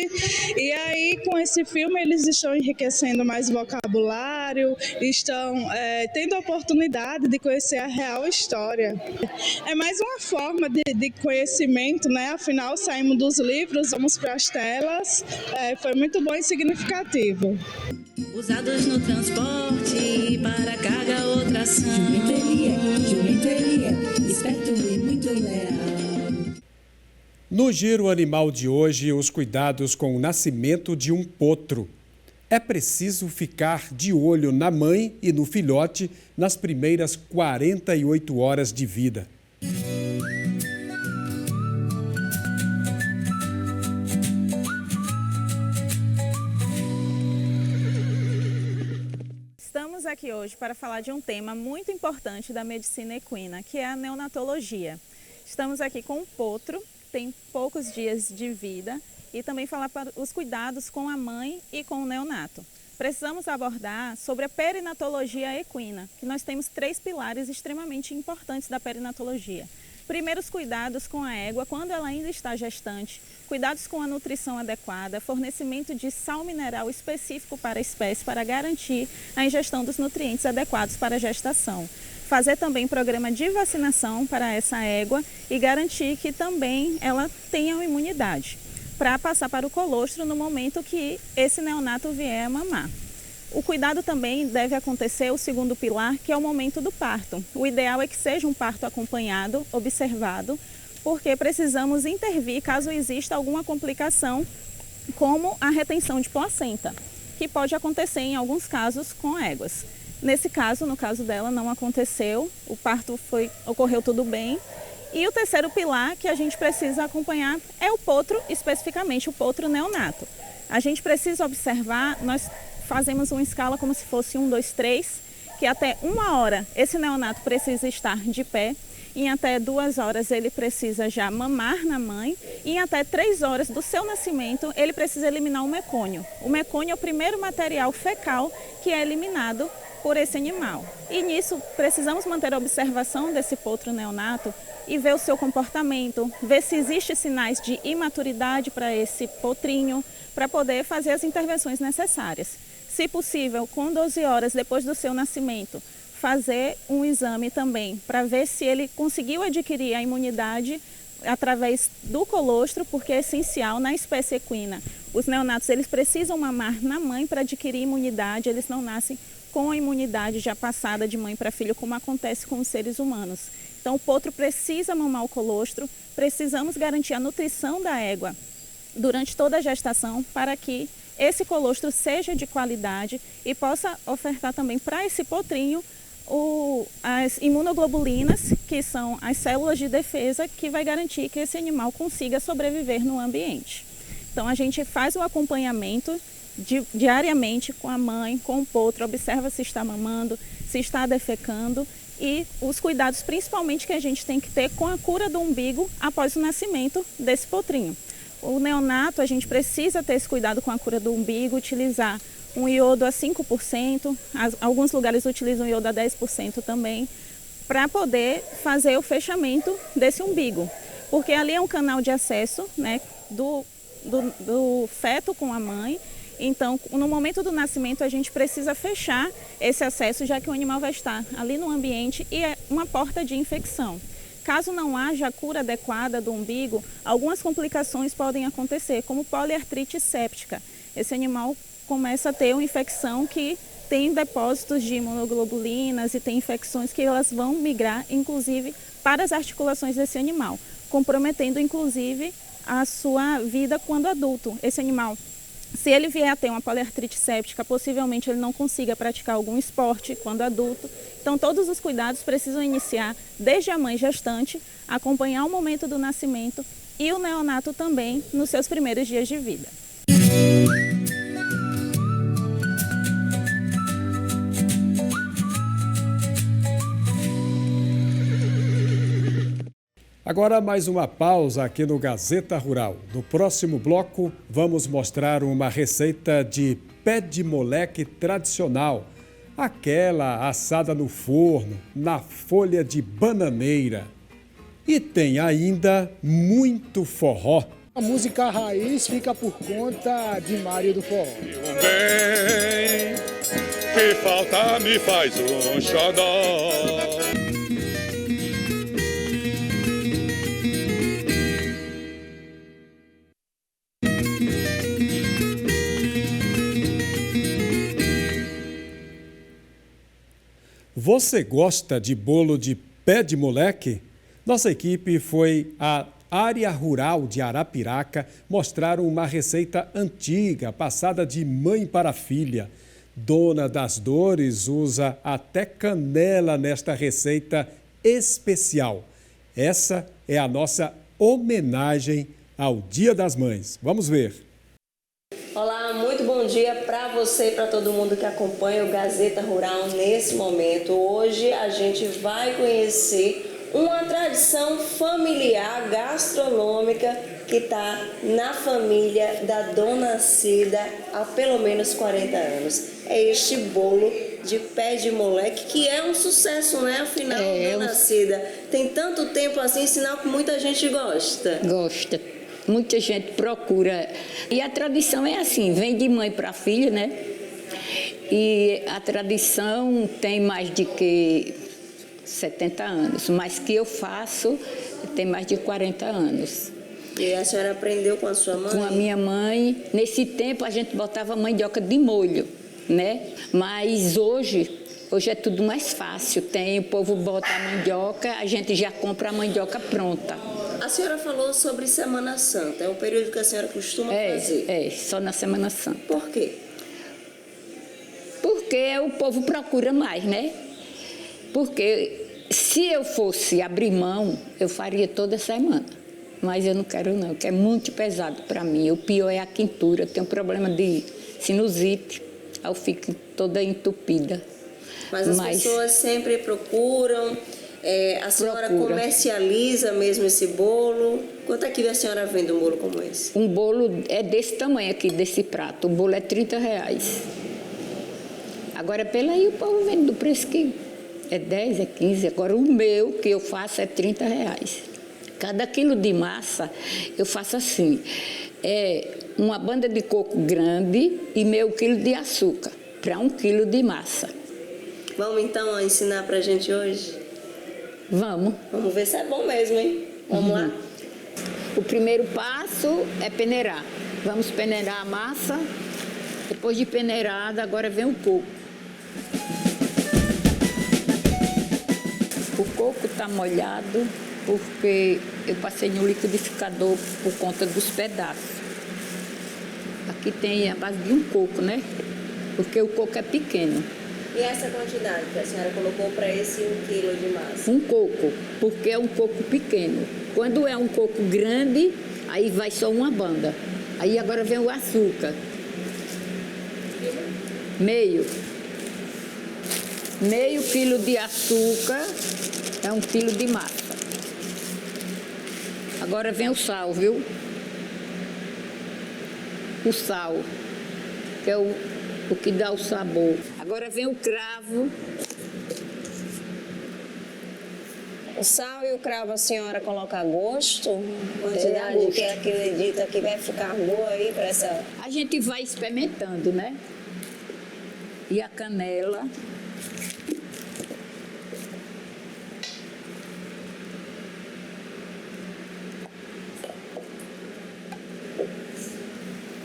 E aí, com esse filme, eles estão enriquecendo mais o vocabulário, estão tendo a oportunidade de conhecer a real história. É mais uma forma de conhecimento, né? Afinal, saímos dos livros, vamos para as telas. Foi muito bom e significativo. Usados no transporte para carga ou tração. Jumenteria, esperto e muito leal. No Giro Animal de hoje, os cuidados com o nascimento de um potro. É preciso ficar de olho na mãe e no filhote nas primeiras 48 horas de vida. Estamos aqui hoje para falar de um tema muito importante da medicina equina, que é a neonatologia. Estamos aqui com um potro, que tem poucos dias de vida, e também falar para os cuidados com a mãe e com o neonato. Precisamos abordar sobre a perinatologia equina, que nós temos 3 pilares extremamente importantes da perinatologia. Primeiro, os cuidados com a égua quando ela ainda está gestante, cuidados com a nutrição adequada, fornecimento de sal mineral específico para a espécie para garantir a ingestão dos nutrientes adequados para a gestação. Fazer também programa de vacinação para essa égua e garantir que também ela tenha uma imunidade, para passar para o colostro no momento que esse neonato vier a mamar. O cuidado também deve acontecer, o segundo pilar, que é o momento do parto. O ideal é que seja um parto acompanhado, observado, porque precisamos intervir caso exista alguma complicação, como a retenção de placenta, que pode acontecer em alguns casos com éguas. Nesse caso, no caso dela, não aconteceu, o parto ocorreu tudo bem. E o terceiro pilar que a gente precisa acompanhar é o potro, especificamente o potro neonato. A gente precisa observar, nós fazemos uma escala como se fosse 1, 2, 3, que até 1 hora esse neonato precisa estar de pé, em até 2 horas ele precisa já mamar na mãe, e em até 3 horas do seu nascimento ele precisa eliminar o mecônio. O mecônio é o primeiro material fecal que é eliminado por esse animal. E nisso precisamos manter a observação desse potro neonato e ver o seu comportamento, ver se existem sinais de imaturidade para esse potrinho, para poder fazer as intervenções necessárias. Se possível, com 12 horas depois do seu nascimento, fazer um exame também para ver se ele conseguiu adquirir a imunidade através do colostro, porque é essencial na espécie equina. Os neonatos eles precisam mamar na mãe para adquirir imunidade, eles não nascem com a imunidade já passada de mãe para filho, como acontece com os seres humanos. Então o potro precisa mamar o colostro, precisamos garantir a nutrição da égua durante toda a gestação para que esse colostro seja de qualidade e possa ofertar também para esse potrinho as imunoglobulinas, que são as células de defesa que vai garantir que esse animal consiga sobreviver no ambiente. Então a gente faz o acompanhamento diariamente com a mãe, com o potro, observa se está mamando, se está defecando e os cuidados principalmente que a gente tem que ter com a cura do umbigo após o nascimento desse potrinho. O neonato, a gente precisa ter esse cuidado com a cura do umbigo, utilizar um iodo a 5%, alguns lugares utilizam iodo a 10% também, para poder fazer o fechamento desse umbigo. Porque ali é um canal de acesso, né, do feto com a mãe. Então, no momento do nascimento, a gente precisa fechar esse acesso, já que o animal vai estar ali no ambiente e é uma porta de infecção. Caso não haja a cura adequada do umbigo, algumas complicações podem acontecer, como poliartrite séptica. Esse animal começa a ter uma infecção que tem depósitos de imunoglobulinas e tem infecções que elas vão migrar, inclusive, para as articulações desse animal, comprometendo, inclusive, a sua vida quando adulto. Esse animal, se ele vier a ter uma poliartrite séptica, possivelmente ele não consiga praticar algum esporte quando adulto. Então, todos os cuidados precisam iniciar desde a mãe gestante, acompanhar o momento do nascimento e o neonato também nos seus primeiros dias de vida. Agora mais uma pausa aqui no Gazeta Rural. No próximo bloco, vamos mostrar uma receita de pé de moleque tradicional. Aquela assada no forno, na folha de bananeira. E tem ainda muito forró. A música raiz fica por conta de Mário do Forró. Bem, que falta me faz um xodó. Você gosta de bolo de pé de moleque? Nossa equipe foi à área rural de Arapiraca mostrar uma receita antiga, passada de mãe para filha. Dona das Dores usa até canela nesta receita especial. Essa é a nossa homenagem ao Dia das Mães. Vamos ver. Olá, muito bom dia para você e para todo mundo que acompanha o Gazeta Rural nesse momento. Hoje a gente vai conhecer uma tradição familiar gastronômica que está na família da Dona Cida há pelo menos 40 anos. É este bolo de pé de moleque que é um sucesso, né? Afinal, Dona Cida, tem tanto tempo assim, sinal que muita gente gosta. Gosta. Muita gente procura. E a tradição é assim, vem de mãe para filha, né? E a tradição tem mais de que 70 anos, mas que eu faço tem mais de 40 anos. E a senhora aprendeu com a sua mãe? Com a minha mãe. Nesse tempo a gente botava mandioca de molho, né? Mas hoje é tudo mais fácil. O povo bota a mandioca, a gente já compra a mandioca pronta. A senhora falou sobre Semana Santa, é o período que a senhora costuma fazer? É, só na Semana Santa. Por quê? Porque o povo procura mais, né? Porque se eu fosse abrir mão, eu faria toda semana. Mas eu não quero não, que é muito pesado para mim. O pior é a quentura, eu tenho um problema de sinusite, aí eu fico toda entupida. Mas as pessoas sempre procuram... a senhora comercializa mesmo esse bolo? Quanto é que a senhora vende um bolo como esse? Um bolo é desse tamanho aqui, desse prato. O bolo é R$30. Agora, pela aí, o povo vende do preço que é 10, é 15. Agora, o meu, que eu faço, é R$30. Cada quilo de massa, eu faço assim. Uma banda de coco grande e meio quilo de açúcar, para 1 quilo de massa. Vamos, então, ensinar pra gente hoje? Vamos. Vamos ver se é bom mesmo, hein? Vamos lá? O primeiro passo é peneirar. Vamos peneirar a massa. Depois de peneirada, agora vem o coco. O coco está molhado porque eu passei no liquidificador por conta dos pedaços. Aqui tem a base de um coco, né? Porque o coco é pequeno. E essa quantidade que a senhora colocou para esse 1 quilo de massa? Um coco, porque é um coco pequeno. Quando é um coco grande, aí vai só uma banda. Aí agora vem o açúcar. Meio quilo de açúcar é 1 quilo de massa. Agora vem o sal, viu? O sal, que é o que dá o sabor. Agora vem o cravo. O sal e o cravo a senhora coloca a gosto? Quantidade que acredita que vai ficar boa aí para essa... A gente vai experimentando, né? E a canela.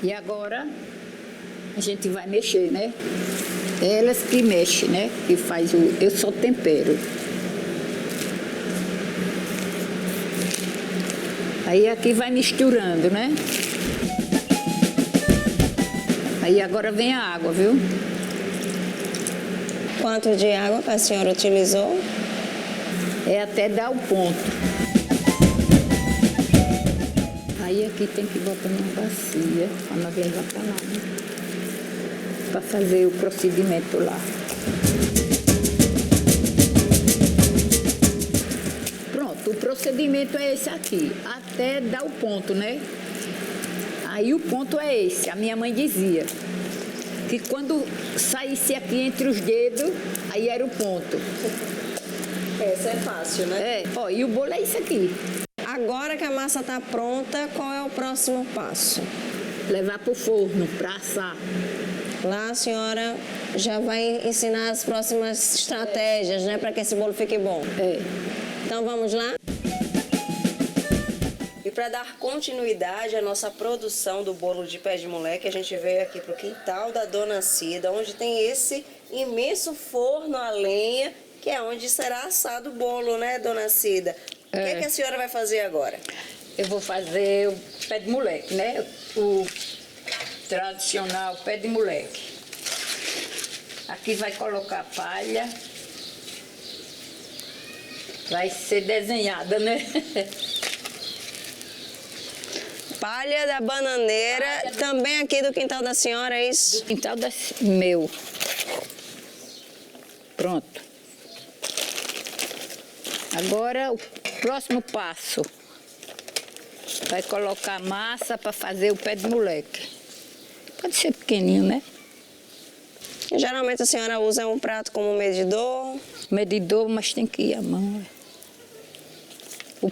E agora a gente vai mexer, né? Elas que mexem, né? Que faz eu só tempero. Aí aqui vai misturando, né? Aí agora vem a água, viu? Quanto de água que a senhora utilizou? É até dar o ponto. Aí aqui tem que botar numa bacia, para não levar para lá, né? Para fazer o procedimento lá. Pronto, o procedimento é esse aqui, até dar o ponto, né? Aí o ponto é esse, a minha mãe dizia que quando saísse aqui entre os dedos, aí era o ponto. Essa é fácil, né? É, ó, e o bolo é isso aqui. Agora que a massa está pronta, qual é o próximo passo? Levar para o forno, para assar. Lá a senhora já vai ensinar as próximas estratégias, né? Para que esse bolo fique bom. É. Então vamos lá? E para dar continuidade à nossa produção do bolo de pé de moleque, a gente veio aqui para o quintal da Dona Cida, onde tem esse imenso forno a lenha, que é onde será assado o bolo, né, Dona Cida? O que é que a senhora vai fazer agora? Eu vou fazer o pé de moleque, né? O tradicional pé de moleque. Aqui vai colocar palha. Vai ser desenhada, né? Palha da bananeira, também aqui do quintal da senhora, é isso? Do quintal meu. Pronto. Agora o próximo passo. Vai colocar massa para fazer o pé de moleque. Pode ser pequenininho, né? Geralmente a senhora usa um prato como medidor? Medidor, mas tem que ir à mão. Um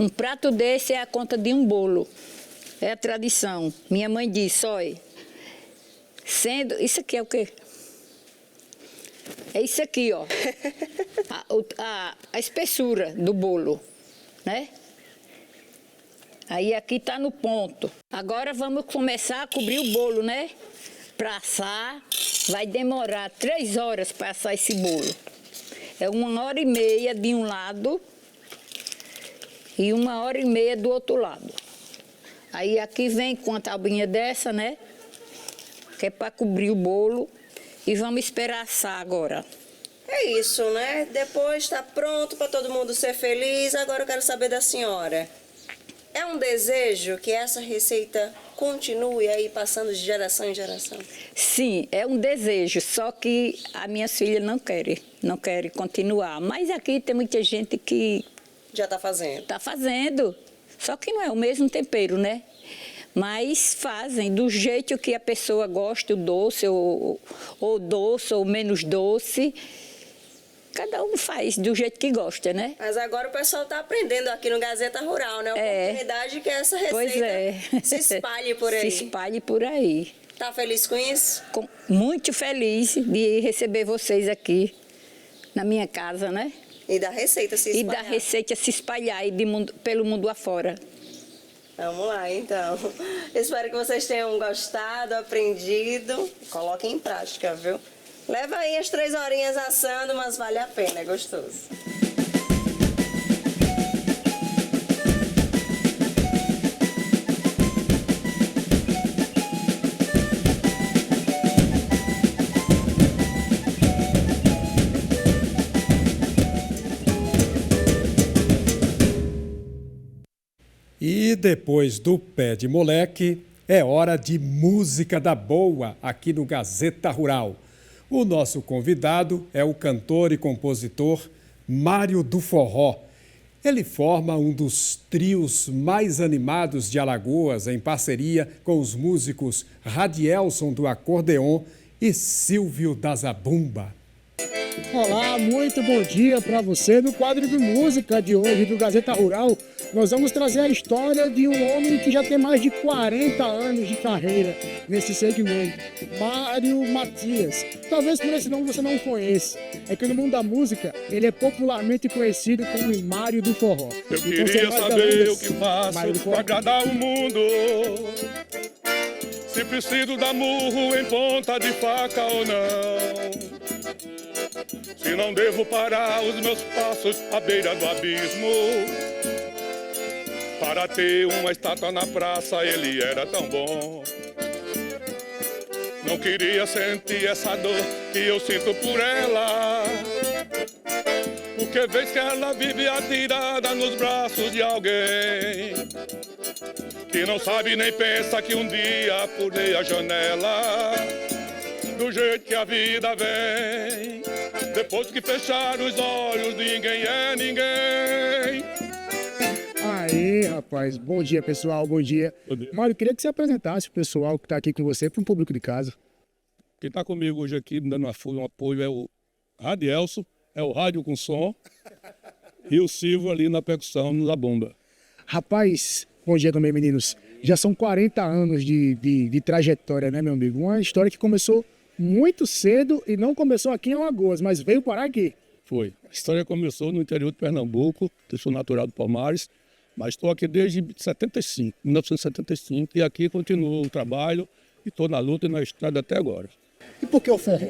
prato desse é a conta de um bolo. É a tradição. Minha mãe disse, olha, isso aqui é o quê? É isso aqui, ó. A espessura do bolo, né? Aí aqui tá no ponto. Agora vamos começar a cobrir o bolo, né? Para assar, vai demorar 3 horas para assar esse bolo. É 1h30 de um lado e 1h30 do outro lado. Aí aqui vem com a tabuinha dessa, né? Que é para cobrir o bolo. E vamos esperar assar agora. É isso, né? Depois está pronto para todo mundo ser feliz. Agora eu quero saber da senhora. É um desejo que essa receita continue aí passando de geração em geração? Sim, é um desejo, só que as minhas filhas não querem continuar. Mas aqui tem muita gente que... Já está fazendo? Está fazendo, só que não é o mesmo tempero, né? Mas fazem do jeito que a pessoa gosta, o doce ou doce ou menos doce. Cada um faz do jeito que gosta, né? Mas agora o pessoal está aprendendo aqui no Gazeta Rural, né? A oportunidade que essa receita se espalhe por aí. Se espalhe por aí. Tá feliz com isso? Muito feliz de receber vocês aqui na minha casa, né? E da receita se espalhar. E da receita se espalhar aí pelo mundo afora. Vamos lá, então. Espero que vocês tenham gostado, aprendido. Coloquem em prática, viu? Leva aí as 3 horinhas assando, mas vale a pena, é gostoso. E depois do Pé de Moleque, é hora de música da boa aqui no Gazeta Rural. O nosso convidado é o cantor e compositor Mário do Forró. Ele forma um dos trios mais animados de Alagoas, em parceria com os músicos Radielson do acordeon e Silvio da zabumba. Olá, muito bom dia para você. No quadro de música de hoje do Gazeta Rural, nós vamos trazer a história de um homem que já tem mais de 40 anos de carreira nesse segmento, Mário Matias. Talvez por esse nome você não conheça. É que no mundo da música, ele é popularmente conhecido como Mário do Forró. Eu queria saber o que faço para agradar o mundo. Se preciso dar murro em ponta de faca ou não. Se não devo parar os meus passos à beira do abismo. Para ter uma estátua na praça, ele era tão bom. Não queria sentir essa dor que eu sinto por ela. Porque vez que ela vive atirada nos braços de alguém que não sabe nem pensa que um dia pulei a janela. Do jeito que a vida vem, depois que fechar os olhos, ninguém é ninguém. Aí, rapaz, bom dia, pessoal, bom dia. Mário, queria que você apresentasse o pessoal que está aqui com você para o público de casa. Quem está comigo hoje aqui, me dando um apoio, é o Radielson, é o rádio com som, e o Silvio ali na percussão, na bomba. Rapaz, bom dia também, meninos. Já são 40 anos de trajetória, né, meu amigo? Uma história que começou muito cedo e não começou aqui em Alagoas, mas veio parar aqui. Foi. A história começou no interior de Pernambuco, eu sou natural do Palmares, mas estou aqui desde 1975, e aqui continuo o trabalho, e estou na luta e na estrada até agora. E por que o forró?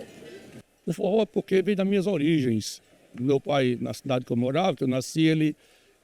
O forró é porque veio das minhas origens. Meu pai, na cidade que eu morava, que eu nasci,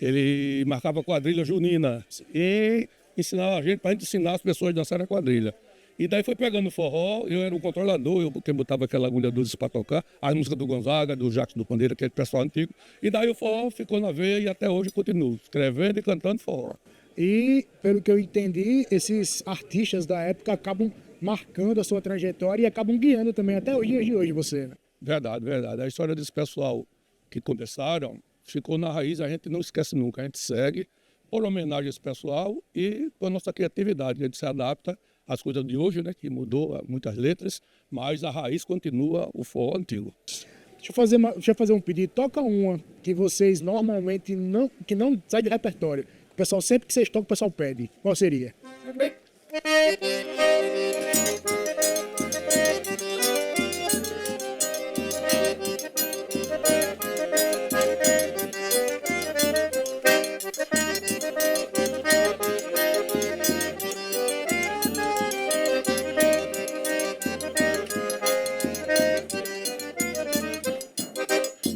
ele marcava quadrilha junina e ensinava a gente, para a gente ensinar as pessoas a dançar a quadrilha. E daí foi pegando o forró, eu era um controlador, eu quem botava aquela agulha 12 para tocar, a música do Gonzaga, do Jacques do Pandeiro, aquele pessoal antigo. E daí o forró ficou na veia e até hoje continuo escrevendo e cantando forró. E, pelo que eu entendi, esses artistas da época acabam marcando a sua trajetória e acabam guiando também até os dias de hoje você, né? Verdade, verdade. A história desse pessoal que começaram ficou na raiz, a gente não esquece nunca, a gente segue por homenagem a esse pessoal e por nossa criatividade, a gente se adapta às coisas de hoje, né, que mudou muitas letras, mas a raiz continua o forró antigo. Deixa eu fazer um pedido, toca uma que vocês normalmente não sai de repertório. O pessoal, sempre que vocês tocam, o pessoal pede. Qual seria?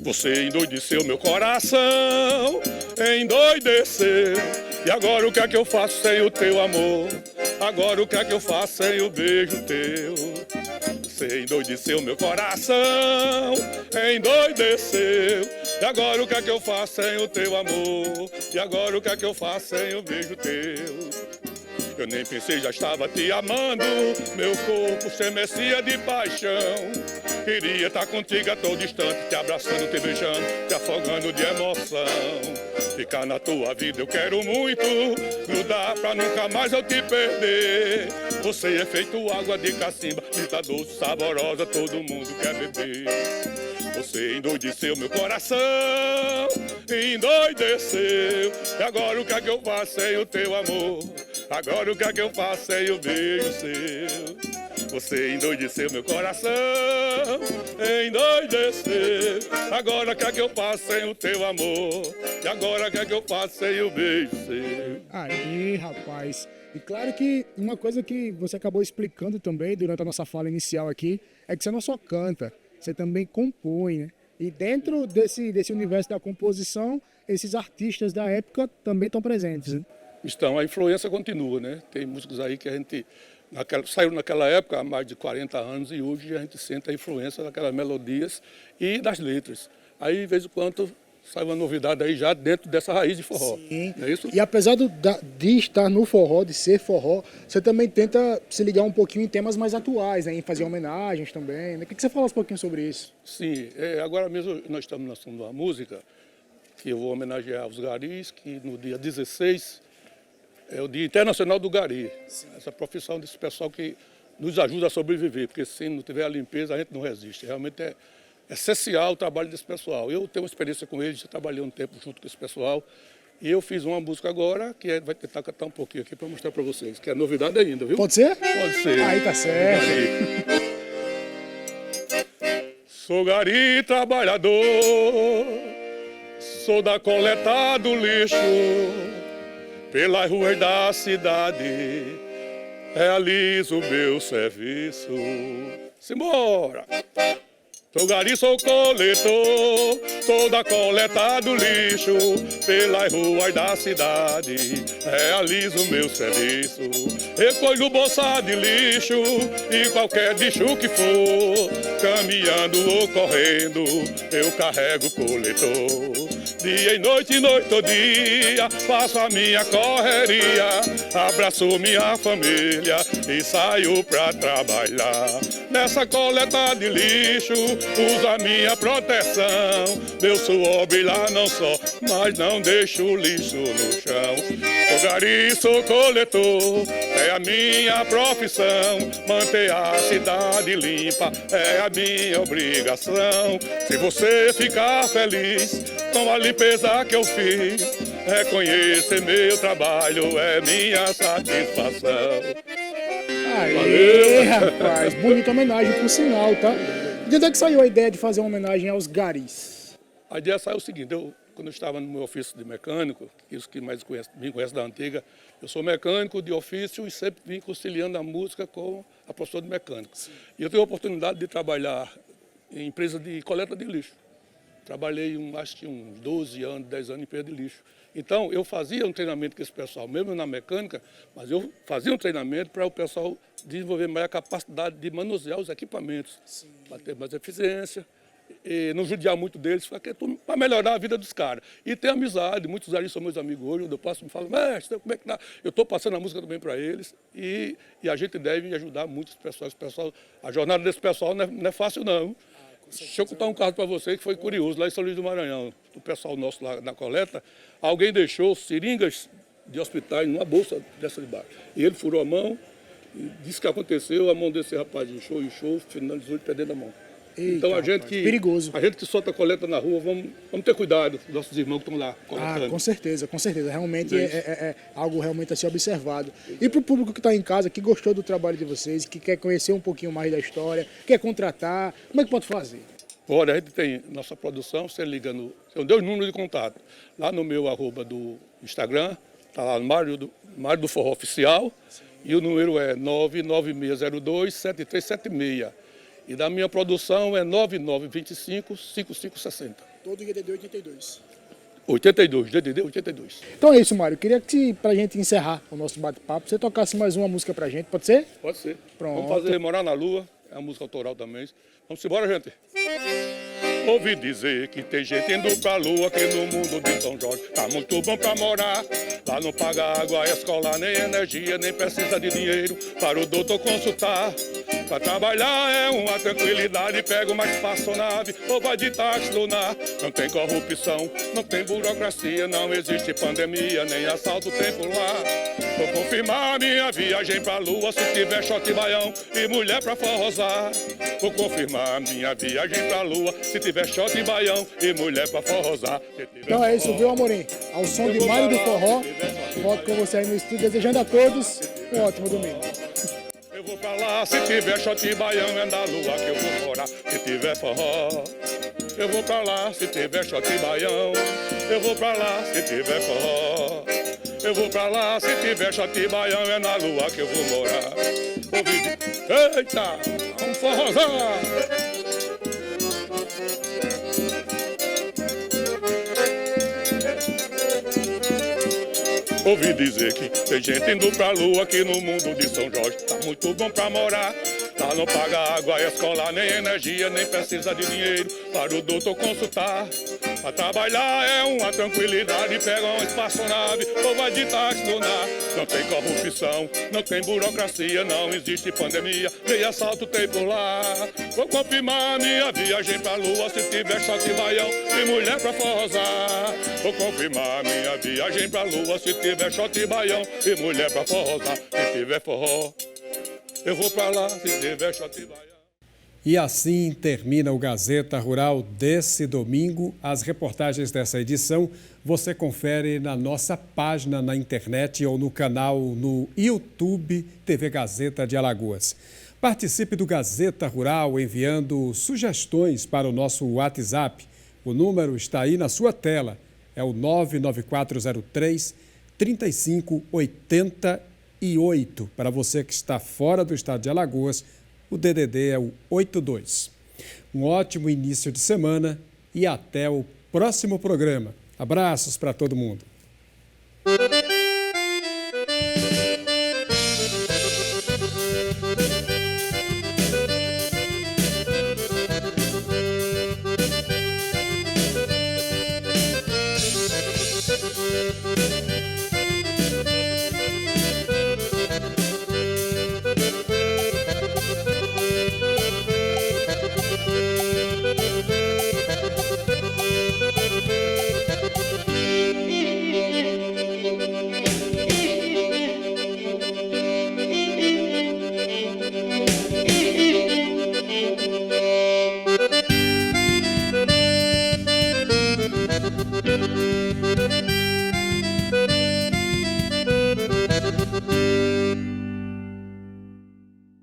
Você endoideceu meu coração, endoideceu. E agora o que é que eu faço sem o teu amor? Agora o que é que eu faço sem o beijo teu? Você endoideceu meu coração, endoideceu. E agora o que é que eu faço sem o teu amor? E agora o que é que eu faço sem o beijo teu? Eu nem pensei, já estava te amando. Meu corpo estremecia de paixão. Queria estar contigo a todo instante, te abraçando, te beijando, te afogando de emoção. Ficar na tua vida eu quero muito, grudar pra nunca mais eu te perder. Você é feito água de cacimba, vida doce, saborosa, todo mundo quer beber. Você endoideceu meu coração, endoideceu. E agora o que é que eu faço sem o teu amor? Agora o que é que eu faço sem o beijo seu? Você endoideceu meu coração, endoideceu. Agora o que é que eu faço sem o teu amor? E agora o que é que eu faço sem o beijo seu? Aí, rapaz. E claro que uma coisa que você acabou explicando também durante a nossa fala inicial aqui é que você não só canta, você também compõe, né? E dentro desse universo da composição, esses artistas da época também estão presentes, né? Então, a influência continua, né? Tem músicos aí que a gente saiu naquela época há mais de 40 anos e hoje a gente sente a influência daquelas melodias e das letras. Aí, de vez em quando, sai uma novidade aí já dentro dessa raiz de forró. Sim. Não é isso? E apesar de estar no forró, de ser forró, você também tenta se ligar um pouquinho em temas mais atuais, né? Em fazer homenagens também. Né? Queria que você falasse um pouquinho sobre isso. Sim, agora mesmo nós estamos lançando uma música que eu vou homenagear os garis, que no dia 16 é o Dia Internacional do Gari. Sim. Essa profissão desse pessoal que nos ajuda a sobreviver, porque se não tiver a limpeza a gente não resiste. Realmente é essencial o trabalho desse pessoal. Eu tenho uma experiência com eles, já trabalhei um tempo junto com esse pessoal, e eu fiz uma música agora que vai tentar cantar um pouquinho aqui para mostrar para vocês, que é novidade ainda, viu? Pode ser? Pode ser. Aí tá certo. Sou gari trabalhador, sou da coleta do lixo, pelas ruas da cidade, realizo o meu serviço. Simbora! Sou gari, sou coletor, sou da coleta do lixo, pelas ruas da cidade, realizo o meu serviço. Recolho bolsa de lixo e qualquer lixo que for, caminhando ou correndo, eu carrego o coletor. Dia e noite todo dia, faço a minha correria, abraço minha família e saio pra trabalhar. Nessa coleta de lixo, uso a minha proteção, meu suor brilha não só, mas não deixo o lixo no chão. Sou gari, sou coletor, é a minha profissão, manter a cidade limpa é a minha obrigação. Se você ficar feliz com a limpeza que eu fiz, reconhecer meu trabalho é minha satisfação. Aê, rapaz, bonita homenagem por sinal, tá? De onde é que saiu a ideia de fazer uma homenagem aos garis? A ideia saiu o seguinte, quando eu estava no meu ofício de mecânico, isso que mais me conhece da antiga, eu sou mecânico de ofício e sempre vim conciliando a música com a profissão de mecânico. Sim. E eu tive a oportunidade de trabalhar em empresa de coleta de lixo. Trabalhei acho que uns 12 anos, 10 anos em empresa de lixo. Então, eu fazia um treinamento com esse pessoal, mesmo na mecânica, mas eu fazia um treinamento para o pessoal desenvolver mais a capacidade de manusear os equipamentos, para ter mais eficiência, e não judiar muito deles, para melhorar a vida dos caras. E ter amizade, muitos ali são meus amigos hoje, eu passo e me falam, mestre, como é que tá? Eu estou passando a música também para eles, e a gente deve ajudar muito esse pessoal. A jornada desse pessoal não é fácil, não. Deixa eu contar um caso para você que foi curioso, lá em São Luís do Maranhão, o pessoal nosso lá na coleta, alguém deixou seringas de hospitais numa bolsa dessa de baixo. E ele furou a mão, e disse que aconteceu, a mão desse rapaz inchou, finalizou ele perdendo a mão. Eita, então perigoso. A gente que solta a coleta na rua, vamos ter cuidado, nossos irmãos que estão lá coletando. Com certeza. Realmente é algo realmente a ser observado. E para o público que está em casa, que gostou do trabalho de vocês, que quer conhecer um pouquinho mais da história, quer contratar, como é que pode fazer? Olha, a gente tem nossa produção, você liga eu dei o número de contato. Lá no meu @ do Instagram, está lá no Mário do Forró Oficial, e o número é 99602-7376. E da minha produção é 9925-5560. Todo DDD 82. 82, DDD 82. Então é isso, Mário. Queria que, pra gente encerrar o nosso bate-papo, você tocasse mais uma música pra gente, pode ser? Pode ser. Pronto. Vamos fazer Morar na Lua, é uma música autoral também. Vamos embora, gente. Ouvi dizer que tem gente indo pra lua aqui no mundo de São Jorge. Tá muito bom pra morar. Lá não paga água, escola, nem energia, nem precisa de dinheiro para o doutor consultar. Pra trabalhar é uma tranquilidade, pega uma espaçonave ou vai de táxi lunar. Não tem corrupção, não tem burocracia, não existe pandemia, nem assalto temporar. Vou confirmar minha viagem pra lua se tiver shot baião e mulher pra forrosar. Vou confirmar minha viagem pra lua se tiver shot baião e mulher pra forrosar. Então é isso, viu, Amorim? Ao som de Mário do Forró, volto com você aí no estúdio, desejando a todos um ótimo domingo. Eu vou pra lá, se tiver shot baião é na lua que eu vou morar. Se tiver forró, eu vou pra lá, se tiver shot baião. Eu vou pra lá, se tiver forró. Eu vou pra lá, se tiver shot baião é na lua que eu vou morar. Eita, vamos forrosar! Ouvi dizer que tem gente indo pra lua aqui no mundo de São Jorge. Tá muito bom pra morar. Lá não paga água, escola, nem energia, nem precisa de dinheiro para o doutor consultar. Pra trabalhar é uma tranquilidade, pega uma espaçonave ou vai de táxi lunar. Não tem corrupção, não tem burocracia, não existe pandemia, nem assalto tem por lá. Vou confirmar minha viagem pra lua, se tiver shot baião e mulher pra forrosar. Vou confirmar minha viagem pra lua, se tiver shot baião e mulher pra forrosar. Se tiver forró, eu vou pra lá, se tiver shot baião. E assim termina o Gazeta Rural desse domingo. As reportagens dessa edição você confere na nossa página na internet ou no canal no YouTube TV Gazeta de Alagoas. Participe do Gazeta Rural enviando sugestões para o nosso WhatsApp. O número está aí na sua tela. É o 99403-3588. Para você que está fora do estado de Alagoas, o DDD é o 82. Um ótimo início de semana e até o próximo programa. Abraços para todo mundo.